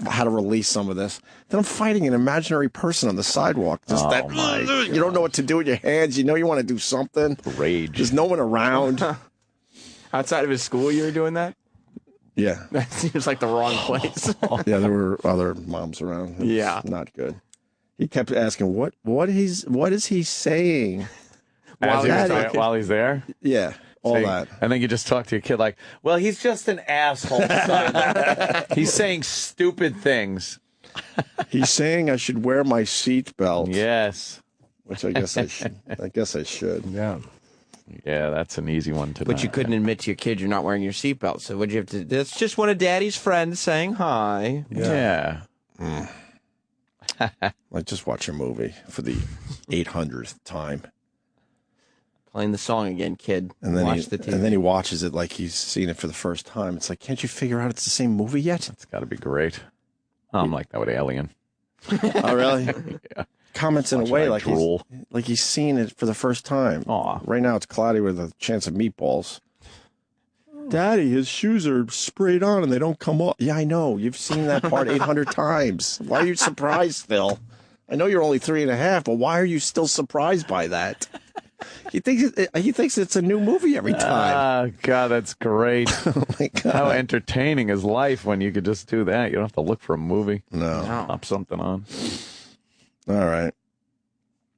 S6: had to release some of this. Then I'm fighting an imaginary person on the sidewalk. Just you don't know what to do with your hands. You know you want to do something.
S1: Rage.
S6: There's no one around.
S18: Outside of his school, you were doing that?
S6: Yeah.
S18: That seems like the wrong place.
S6: Yeah, there were other moms around. It was not good. He kept asking, what is he saying?
S1: While he's there?
S6: Yeah, all that.
S1: And then you just talk to your kid like, well, he's just an asshole. He's saying stupid things.
S6: He's saying I should wear my seatbelt.
S1: Yes.
S6: Which I guess I should.
S13: Yeah.
S1: Yeah, that's an easy one to
S18: But you couldn't admit to your kid you're not wearing your seatbelt. So what'd you have to do? That's just one of Daddy's friends saying hi.
S1: Yeah.
S6: Like, just watch a movie for the 800th time.
S18: Playing the song again, kid.
S6: And then,
S18: Watch the TV.
S6: and then he watches it like he's seen it for the first time. It's like, can't you figure out it's the same movie yet?
S1: It's got to be great. I'm like that with Alien.
S6: Oh, really?
S1: Yeah.
S6: Comments in a way like he's seen it for the first time.
S1: Aw.
S6: Right now it's cloudy with a chance of meatballs. Daddy, his shoes are sprayed on and they don't come off. Yeah, I know. You've seen that part 800 times. Why are you surprised, Phil? I know you're only 3.5, but why are you still surprised by that? He thinks it's a new movie every time.
S1: Oh, God, that's great.
S6: Oh, my God.
S1: How entertaining is life when you could just do that? You don't have to look for a movie.
S6: No.
S1: Pop something on.
S6: All right.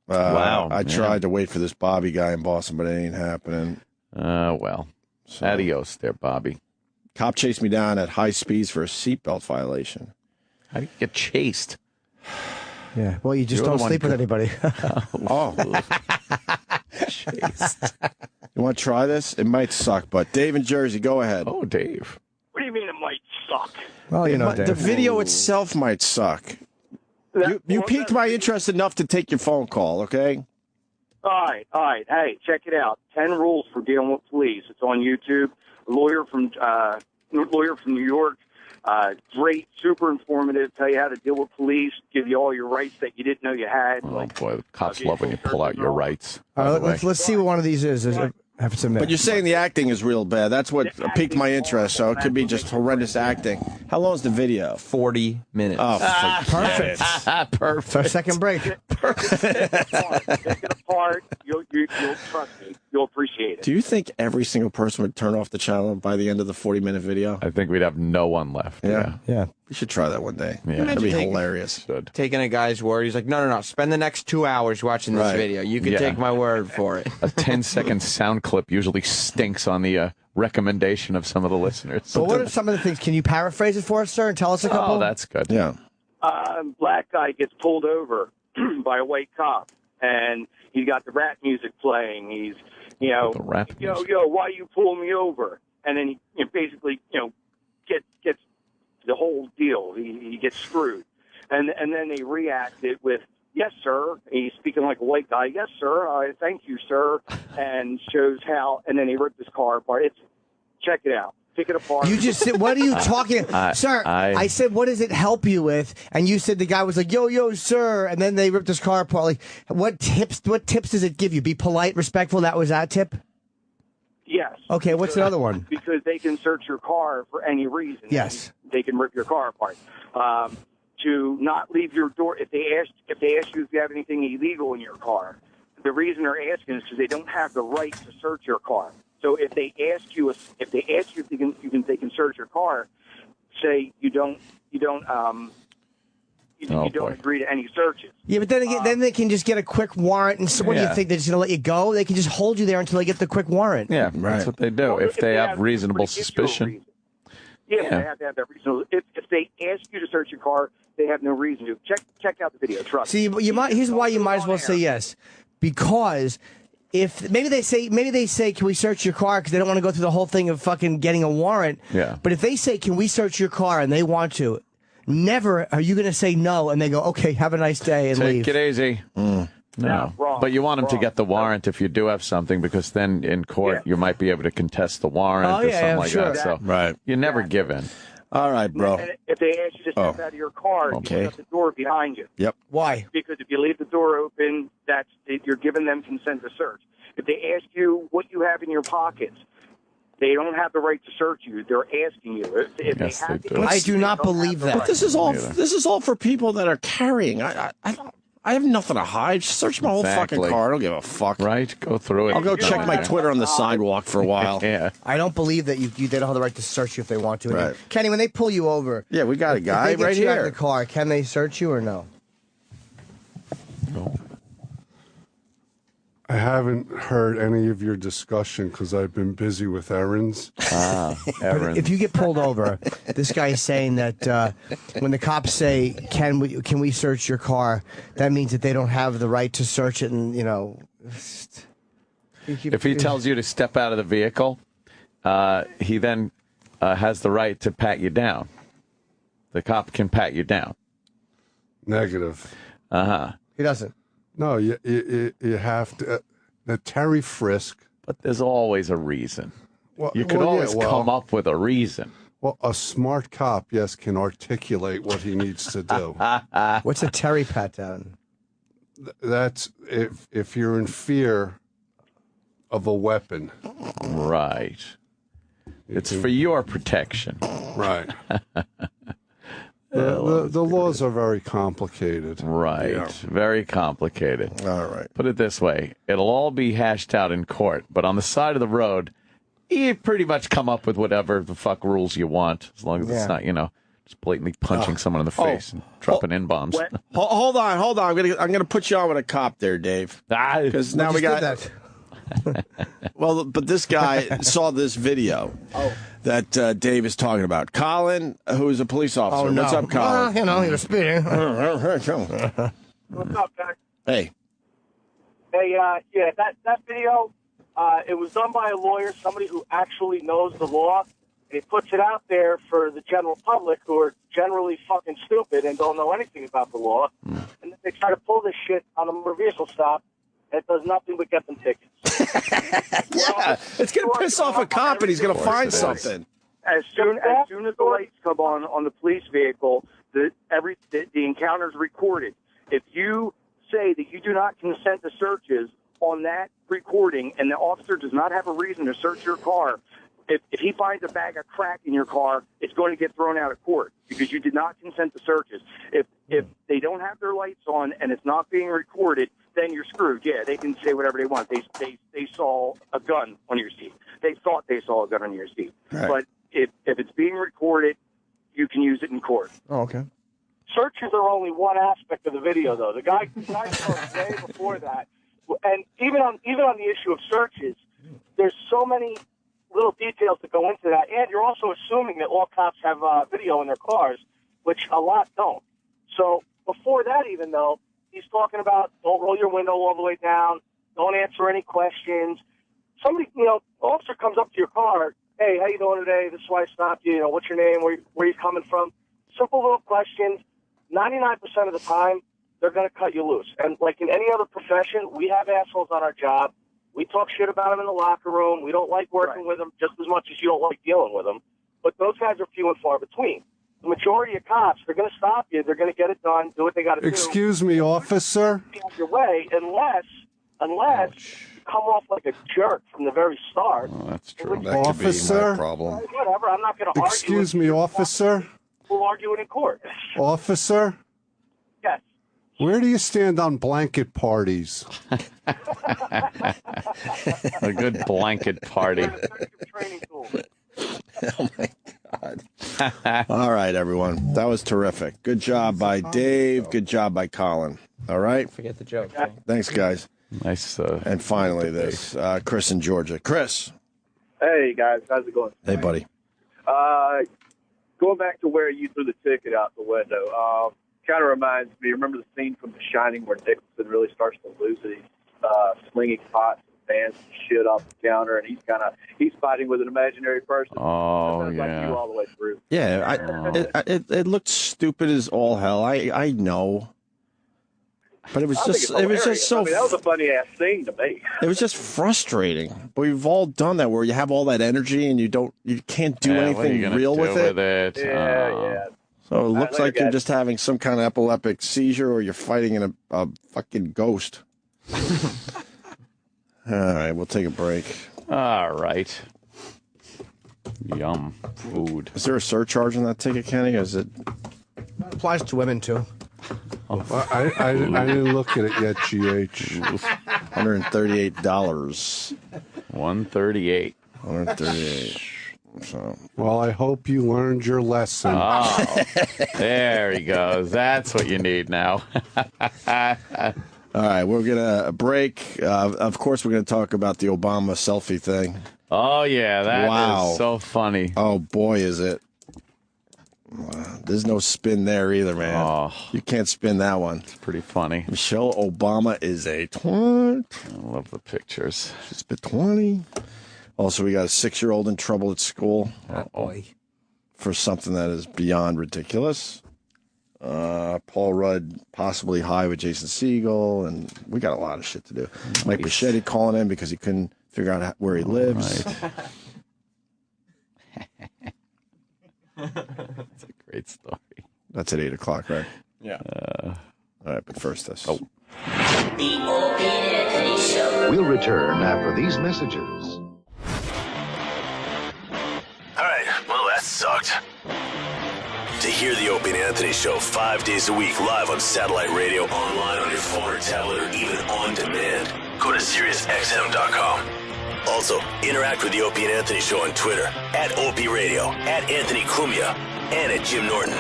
S1: Wow.
S6: I tried to wait for this Bobby guy in Boston, but it ain't happening.
S1: Well. So, adios there, Bobby.
S6: Cop chased me down at high speeds for a seatbelt violation.
S1: How do you get chased?
S13: Yeah. Well, you just don't sleep with anybody.
S6: Oh. Chased. You want to try this? It might suck, but Dave in Jersey, go ahead.
S1: Oh, Dave.
S17: What do you mean it might suck?
S13: Well, you know,
S6: the video itself might suck. You piqued my interest enough to take your phone call, okay?
S16: All right. Hey, check it out. 10 rules for dealing with police. It's on YouTube. A lawyer from New York. Great, super informative. Tell you how to deal with police. Give you all your rights that you didn't know you had.
S1: Oh, boy, the cops love when you pull out your rights.
S13: All right, let's see what one of these is. Have to admit.
S6: But you're saying the acting is real bad. That's what piqued my interest, so it could be just horrendous acting. How long is the video?
S18: 40 minutes.
S6: Oh,
S13: perfect.
S1: Perfect.
S13: So second break.
S16: Take it apart. You'll trust me. You'll appreciate it.
S6: Do you think every single person would turn off the channel by the end of the 40-minute video?
S1: I think we'd have no one left.
S6: Yeah. We should try that one day.
S1: Yeah.
S6: That'd be hilarious.
S18: Taking a guy's word. He's like, no. Spend the next 2 hours watching this video. You can take my word for it.
S1: A 10-second sound clip usually stinks on the recommendation of some of the listeners.
S13: But what are some of the things? Can you paraphrase it for us, sir, and tell us a couple?
S1: Oh, that's good.
S6: Yeah.
S16: Black guy gets pulled over by a white cop, and he's got the rap music playing. He's, yo, why you pull me over? And then he basically, gets the whole deal. He gets screwed. And then they reacted with, yes, sir. He's speaking like a white guy. Yes, sir. Thank you, sir. And shows how. And then he ripped his car apart. Check it out. Pick it apart.
S13: You just said, what are you talking? Sir, I said, what does it help you with? And you said the guy was like, yo, sir. And then they ripped his car apart. Like, what tips does it give you? Be polite, respectful. That was that tip?
S16: Yes.
S13: Okay, what's the other one?
S16: Because they can search your car for any reason.
S13: Yes.
S16: They can rip your car apart. To not leave your door, if they ask you if you have anything illegal in your car, the reason they're asking is because they don't have the right to search your car. So if they ask you if they can search your car, say you don't
S19: you don't agree to any searches.
S13: Yeah, but then again, then they can just get a quick warrant, and so what do you think? They're just going to let you go? They can just hold you there until they get the quick warrant.
S1: Yeah, that's what they do.
S19: Well,
S1: if they have reasonable suspicion.
S19: Yeah, they have to have that reason. If they ask you to search your car, they have no reason to. Check out the video. Trust me.
S13: See, here's why you might as well say yes, because if maybe they say, can we search your car, because they don't want to go through the whole thing of fucking getting a warrant.
S1: Yeah.
S13: But if they say, can we search your car, and they want to, never are you going to say no, and they go, okay, have a nice day, and leave.
S1: Take it easy. No, but you want them to get the warrant if you do have something, because then in court you might be able to contest the warrant or something like that. So you never give in.
S6: All right, bro.
S19: And if they ask you to step out of your car, you shut the door behind you.
S6: Yep.
S13: Why?
S19: Because if you leave the door open, you're giving them consent to search. If they ask you what you have in your pockets, they don't have the right to search you. They're asking you. If
S1: Yes,
S19: they
S1: do.
S13: I do not believe that.
S6: But this is all for people that are carrying. I have nothing to hide. Just search my whole fucking car. I don't give a fuck.
S1: Right? Go through it.
S6: I'll go check my Twitter on the sidewalk for a while.
S1: Yeah.
S13: I don't believe that they don't have the right to search you if they want to.
S6: Right.
S13: Kenny, when they pull you over,
S6: yeah, we got a guy
S13: if they
S6: right
S13: get you out of
S6: here.
S13: the car, can they search you or no?
S1: No.
S20: I haven't heard any of your discussion because I've been busy with errands.
S1: Errands.
S13: If you get pulled over, this guy is saying that when the cops say, can we search your car, that means that they don't have the right to search it, and
S1: if he tells you to step out of the vehicle, he then has the right to pat you down. The cop can pat you down.
S20: Negative.
S13: He doesn't.
S20: No, you have to. The Terry frisk.
S1: But there's always a reason.
S20: Well,
S1: you can always come up with a reason.
S20: Well, a smart cop, yes, can articulate what he needs to do.
S13: What's a Terry pat down?
S20: That's if you're in fear of a weapon.
S1: Right. It's for your protection.
S20: Right. The laws are very complicated.
S1: Right. Yeah. Very complicated.
S6: All right.
S1: Put it this way. It'll all be hashed out in court, but on the side of the road, you pretty much come up with whatever the fuck rules you want, as long as it's not, just blatantly punching someone in the face and dropping N-bombs.
S6: Hold on. I'm gonna put you on with a cop there, Dave. Because now we got
S13: that.
S6: Well, but this guy saw this video that Dave is talking about. Colin, who is a police officer.
S13: Oh, no.
S6: What's up, Colin?
S13: He was speeding.
S3: What's up, guys?
S6: Hey.
S3: Hey, that video, it was done by a lawyer, somebody who actually knows the law. He puts it out there for the general public, who are generally fucking stupid and don't know anything about the law. And then they try to pull this shit on a motor vehicle stop. It does nothing but get them tickets.
S6: Yeah, it's going to piss off a cop, and he's going to find something.
S19: As soon as the lights come on the police vehicle, the encounter's recorded. If you say that you do not consent to searches on that recording, and the officer does not have a reason to search your car, if he finds a bag of crack in your car, it's going to get thrown out of court because you did not consent to searches. If they don't have their lights on and it's not being recorded, then you're screwed. Yeah, they can say whatever they want. They saw a gun on your seat. They thought they saw a gun on your seat.
S6: Right.
S19: But if it's being recorded, you can use it in court.
S13: Oh, okay.
S3: Searches are only one aspect of the video, though. The guy spoke way before that, and even on the issue of searches, there's so many little details that go into that, and you're also assuming that all cops have video in their cars, which a lot don't. So before that, even though he's talking about don't roll your window all the way down, don't answer any questions. Somebody, officer comes up to your car, hey, how you doing today? This is why I stopped you. What's your name? Where you coming from? Simple little questions. 99% of the time, they're going to cut you loose. And like in any other profession, we have assholes on our job. We talk shit about them in the locker room. We don't like working with them just as much as you don't like dealing with them. But those guys are few and far between. The majority of cops, they're going to stop you. They're going to get it done, do what they got to do.
S20: Excuse me, officer.
S3: Your way, unless you come off like a jerk from the very start.
S1: Oh, that's true.
S6: That
S20: Officer?
S6: could be my problem.
S3: Whatever. I'm not going to argue.
S20: Excuse me, officer.
S3: We'll argue it in court.
S20: Officer?
S3: Yes.
S20: Where do you stand on blanket parties?
S1: A good blanket party.
S6: Oh, my God. God. All right, everyone. That was terrific. Good job by Dave. Good job by Colin. All right?
S18: Forget the joke.
S6: Thanks, guys.
S1: Nice.
S6: And finally, this Chris in Georgia. Chris.
S14: Hey, guys. How's it going?
S6: Hey, buddy.
S14: Going back to where you threw the ticket out the window, kind of reminds me, remember the scene from The Shining where Nicholson really starts to lose it? He's slinging pots and pans and shit off the counter, and he's fighting with an imaginary person.
S1: Oh,
S14: Sounds like you all the way through.
S6: Yeah, it looked stupid as all hell. I know. But it was so.
S14: That was a funny ass thing to me.
S6: It was just frustrating. But we've all done that where you have all that energy and you can't do anything real with it.
S14: Yeah.
S6: So it looks like you're just having some kind of epileptic seizure or you're fighting in a fucking ghost. All right, we'll take a break.
S1: All right. Yum. Food.
S6: Is there a surcharge on that ticket, Kenny? Is it
S13: applies to women too?
S20: Well, I didn't look at it yet, GH.
S6: $138. $138. So.
S20: Well, I hope you learned your lesson.
S1: Oh, there he goes. That's what you need now.
S6: All right, we're going to break. Of course, we're going to talk about the Obama selfie thing.
S1: Oh, yeah, that is so funny.
S6: Oh, boy, is it. There's no spin there either, man.
S1: Oh.
S6: You can't spin that one.
S1: It's pretty funny.
S6: Michelle Obama is a twat.
S1: I love the pictures.
S6: She's been 20. Also, we got a 6-year-old in trouble at school.
S13: Boy.
S6: For something that is beyond ridiculous. Paul Rudd possibly high with Jason Segel, and we got a lot of shit to do. Nice. Mike Bichetti calling in because he couldn't figure out where he lives.
S1: Right. That's a great story.
S6: That's at 8 o'clock, right?
S1: Yeah.
S6: All right, but first this.
S11: The Opie and Anthony Show.
S21: We'll return after these messages.
S22: All right, well, that sucked. To hear the Opie and Anthony Show 5 days a week live on satellite radio, online on your phone or tablet, or even on demand, go to SiriusXM.com. Also, interact with the Opie and Anthony Show on Twitter, at Opie Radio, at Anthony Cumia, and at Jim Norton.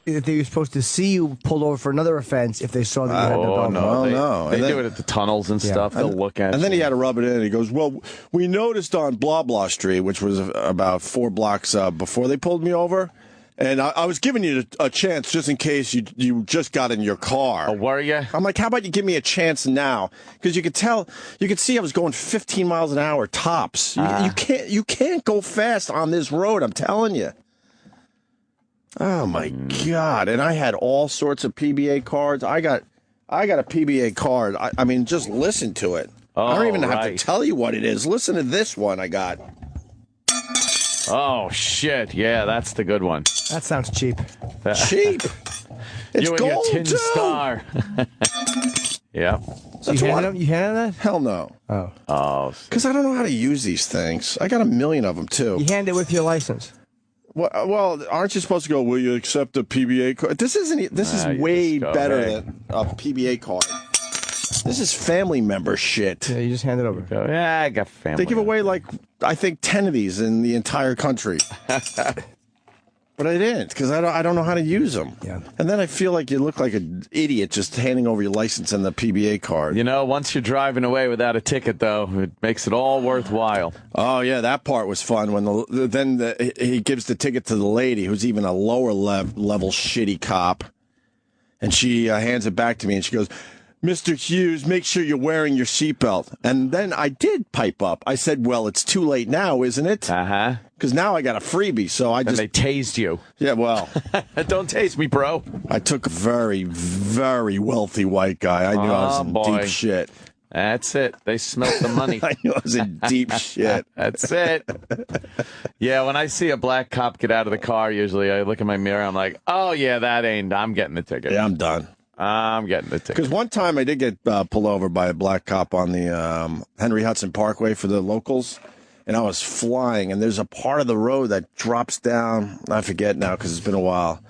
S13: If they were supposed to see you pulled over for another offense if they saw that you had no dog.
S6: No.
S1: They do it at the tunnels and stuff. They'll look at
S6: And then he had to rub it in. And he goes, well, we noticed on blah, blah Street, which was about 4 blocks before they pulled me over. And I was giving you a chance just in case you just got in your car.
S1: Oh, were you?
S6: I'm like, how about you give me a chance now? Because you could see I was going 15 miles an hour tops. You can't go fast on this road, I'm telling you. Oh my God. And I had all sorts of PBA cards. I got a PBA card. I mean, just listen to it. I don't even have to tell you what it is. Listen to this one I got.
S1: Oh, shit. Yeah, that's the good one.
S13: That sounds cheap.
S6: Cheap? It's
S1: you and
S6: gold,
S1: your tin
S6: too.
S1: Star. Yeah.
S13: So you handed that?
S6: Hell no.
S1: Oh.
S6: Because I don't know how to use these things. I got a million of them, too.
S13: You hand it with your license.
S6: Well, aren't you supposed to go, will you accept a PBA card? This is way better than a PBA card. This is family member shit.
S13: Yeah, you just hand it over.
S1: Yeah, I got family.
S6: They give away, I think 10 of these in the entire country. But I didn't, because I don't know how to use them.
S13: Yeah.
S6: And then I feel like you look like an idiot just handing over your license and the PBA card.
S1: You know, once you're driving away without a ticket, though, it makes it all worthwhile.
S6: Oh, yeah, that part was fun. When he gives the ticket to the lady, who's even a lower level shitty cop, and she hands it back to me, and she goes, Mr. Hughes, make sure you're wearing your seatbelt. And then I did pipe up. I said, well, it's too late now, isn't it?
S1: Uh-huh.
S6: Because now I got a freebie, so I just...
S1: And they tased you.
S6: Yeah, well...
S1: Don't tase me, bro.
S6: I took a very, very wealthy white guy. I knew I was in deep shit.
S1: That's it. They smelt the money.
S6: I knew I was in deep shit.
S1: That's it. Yeah, when I see a black cop get out of the car, usually I look in my mirror, I'm like, oh, yeah, I'm getting the ticket.
S6: Yeah, I'm done.
S1: I'm getting the ticket.
S6: Because one time I did get pulled over by a black cop on the Henry Hudson Parkway for the locals, and I was flying, and there's a part of the road that drops down. I forget now because it's been a while.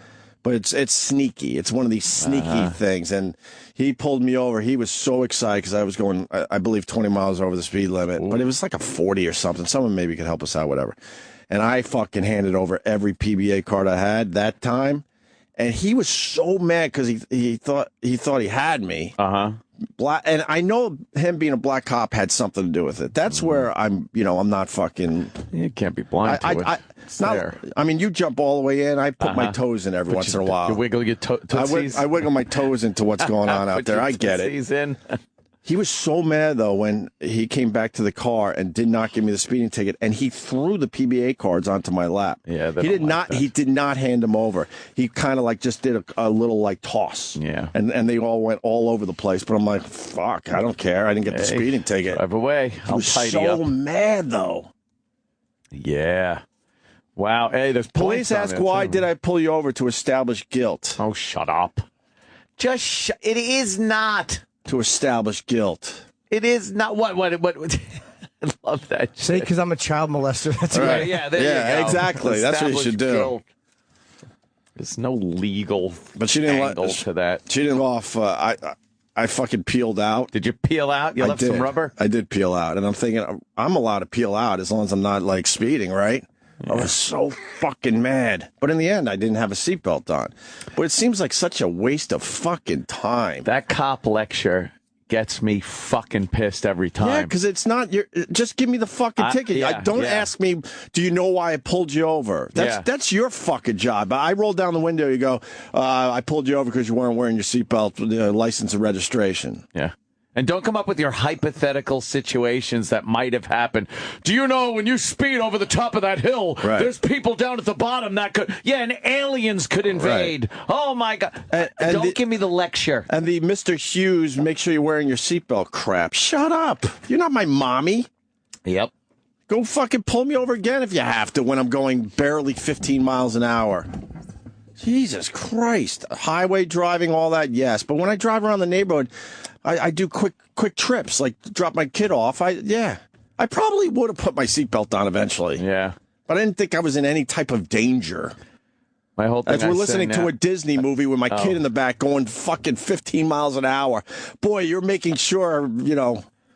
S6: But it's sneaky. It's one of these sneaky things. And he pulled me over. He was so excited because I was going, I believe, 20 miles over the speed limit. But it was like a 40 or something. Someone maybe could help us out, whatever. And I fucking handed over every PBA card I had that time. And he was so mad because he thought he had me. Black, and I know him being a black cop had something to do with it. That's where I'm not fucking.
S1: You can't be blind to it. It's
S6: not,
S1: there.
S6: I mean, you jump all the way in. I put my toes in every once in a while.
S1: You wiggle your tootsies?
S6: I wiggle my toes into what's going on out there. I get it.
S1: In.
S6: He was so mad, though, when he came back to the car and did not give me the speeding ticket, and he threw the PBA cards onto my lap.
S1: Yeah,
S6: he did not. He did not hand them over. He kind of like just did a little like toss.
S1: Yeah,
S6: and they all went all over the place. But I'm like, fuck, I don't care. I didn't get the speeding ticket.
S1: Drive away.
S6: He was so mad, though.
S1: Yeah. Wow. Hey, there's
S6: police ask why did I pull you over to establish guilt?
S1: Oh, shut up. Just it is not.
S6: To establish guilt.
S1: It is not. What? I love that.
S13: Say because I'm a child molester. That's
S1: right. Yeah, there you go.
S6: Exactly. That's what you should do.
S1: Guilt. There's no legal
S6: but she didn't
S1: angle to that.
S6: She didn't off. I fucking peeled out.
S1: Did you peel out? You left some rubber?
S6: I did peel out. And I'm thinking, I'm allowed to peel out as long as I'm not like speeding, right? Yeah. I was so fucking mad. But in the end, I didn't have a seatbelt on. But it seems like such a waste of fucking time.
S1: That cop lecture gets me fucking pissed every time.
S6: Yeah, because it's not your. Just give me the fucking ticket. Don't ask me, do you know why I pulled you over? That's your fucking job. I roll down the window, you go, I pulled you over because you weren't wearing your seatbelt, license and registration.
S1: Yeah. And don't come up with your hypothetical situations that might have happened. Do you know when you speed over the top of that hill, there's people down at the bottom that could, and aliens could invade. Right. Oh, my God. And don't give me the lecture.
S6: And the Mr. Hughes, make sure you're wearing your seatbelt crap. Shut up. You're not my mommy.
S1: Yep.
S6: Go fucking pull me over again if you have to when I'm going barely 15 miles an hour. Jesus Christ. Highway driving, all that, yes. But when I drive around the neighborhood, I do quick trips, like drop my kid off. I probably would have put my seatbelt on eventually.
S1: Yeah.
S6: But I didn't think I was in any type of danger.
S1: My whole thing
S6: as we're listening to a Disney movie with my kid in the back going fucking 15 miles an hour. Boy, you're making sure,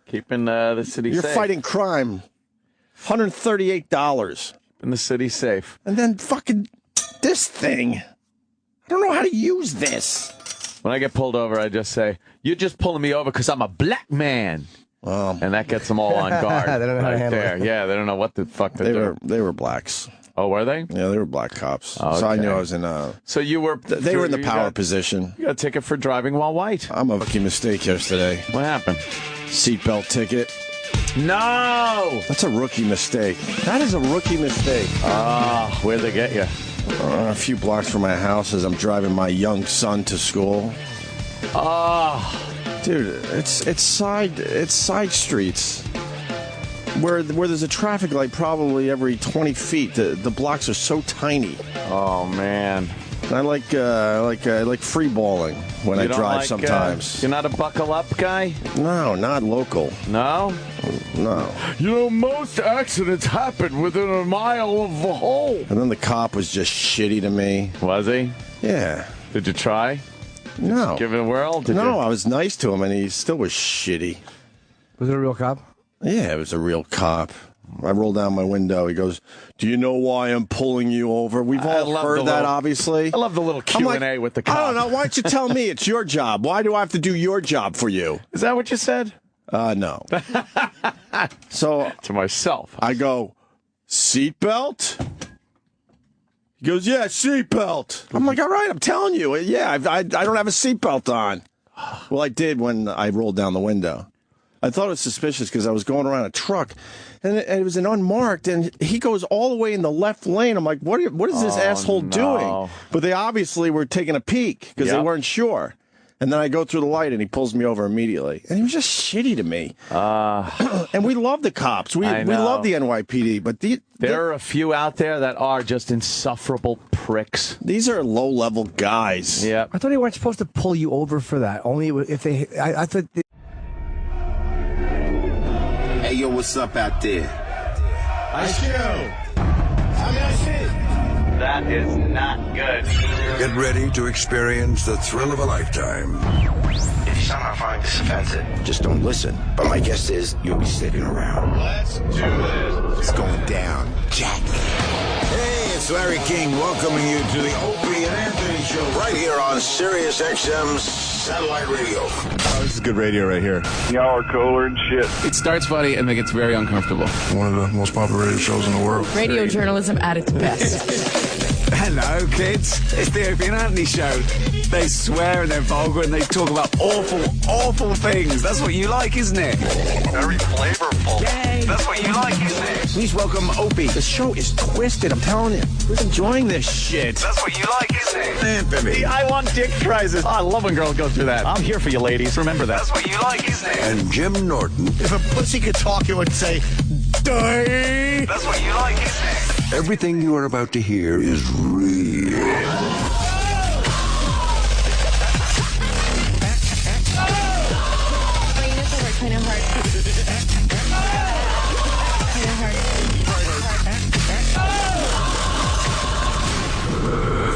S1: keeping the city safe.
S6: You're fighting crime. $138.
S1: Keeping the city safe.
S6: And then fucking this thing. I don't know how to use this.
S1: When I get pulled over, I just say, "You're just pulling me over because I'm a black man," and that gets them all on guard.
S13: They don't know how to handle it.
S1: Yeah, they don't know what the fuck to do.
S6: They were blacks.
S1: Oh, were they?
S6: Yeah, they were black cops.
S1: Okay.
S6: So I knew I was in
S1: So you were.
S6: They were in the power position.
S1: You got a ticket for driving while white.
S6: I'm a rookie mistake yesterday.
S1: What happened?
S6: Seatbelt ticket.
S1: No!
S6: That's a rookie mistake. That is a rookie mistake.
S1: Where'd they get you?
S6: A few blocks from my house as I'm driving my young son to school. Dude, it's side streets where there's a traffic light probably every 20 feet. The blocks are so tiny.
S1: Oh man.
S6: And I like free balling when I drive sometimes.
S1: You're not a buckle up guy?
S6: No, not local.
S1: No?
S6: No.
S12: Most accidents happen within a mile of a hole.
S6: And then the cop was just shitty to me.
S1: Was he?
S6: Yeah.
S1: Did you try?
S6: No.
S1: Give it a whirl?
S6: I was nice to him, and he still was shitty.
S13: Was it a real cop?
S6: Yeah, it was a real cop. I roll down my window. He goes, "Do you know why I'm pulling you over?" We've all heard that, obviously.
S1: I love the little Q&A with the cop.
S6: I don't know. Why don't you tell me it's your job? Why do I have to do your job for you?
S1: Is that what you said?
S6: No. So
S1: to myself,
S6: I go, seatbelt? He goes, yeah, seatbelt. I'm like, all right, I'm telling you. Yeah, I don't have a seatbelt on. Well, I did when I rolled down the window. I thought it was suspicious because I was going around a truck, and it was an unmarked, and he goes all the way in the left lane. I'm like, what is this asshole doing? But they obviously were taking a peek because they weren't sure. And then I go through the light, and he pulls me over immediately. And he was just shitty to me. And we love the cops. We love the NYPD. But
S1: there are a few out there that are just insufferable pricks.
S6: These are low-level guys.
S1: Yeah.
S13: I thought they weren't supposed to pull you over for that. Only if they... I thought...
S5: Hey, yo, what's up out there?
S2: Ice Cube. I mean,
S5: That is not good.
S4: Get ready to experience the thrill of a lifetime.
S5: If you somehow find this offensive,
S4: Just don't listen. But my guess is you'll be sticking around.
S5: let's do this.
S4: It's going down, Jack. Hey, it's Larry King welcoming you to the Opie and Anthony Show right here on Sirius XM Satellite Radio.
S6: Oh, this is good radio right here.
S10: Y'all are cooler and shit.
S23: It starts funny and then gets very uncomfortable.
S10: One of the most popular radio shows in the world.
S9: Radio journalism at its best.
S24: Hello, kids. It's the Opie and Anthony Show. They swear and they're vulgar and they talk about awful, awful things. That's what you like, isn't it?
S5: Very flavorful.
S24: Yay.
S5: That's what you like, isn't it?
S24: Please welcome Opie. The show is twisted, I'm telling you. Who's enjoying this shit?
S5: That's what you like, isn't it?
S4: Anthony.
S1: I want dick prizes. Oh, I love when girls go through that. I'm here for you, ladies. Remember that.
S5: That's what you like, isn't it?
S4: And Jim Norton.
S2: If a pussy could talk, it would say, die.
S5: That's what you like, isn't it?
S4: Everything you are about to hear is real.
S9: Kind of hard.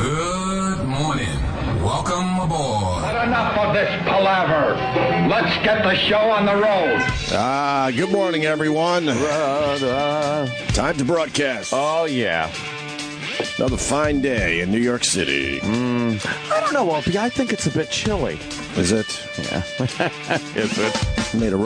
S7: Good morning. Welcome aboard.
S16: But enough of this palaver. Let's get the show on the road.
S6: Good morning, everyone. Time to broadcast.
S1: Oh, yeah.
S6: Another fine day in New York City.
S1: I don't know, Opie. I think it's a bit chilly.
S6: Is it?
S1: Yeah. Is it?
S6: Made a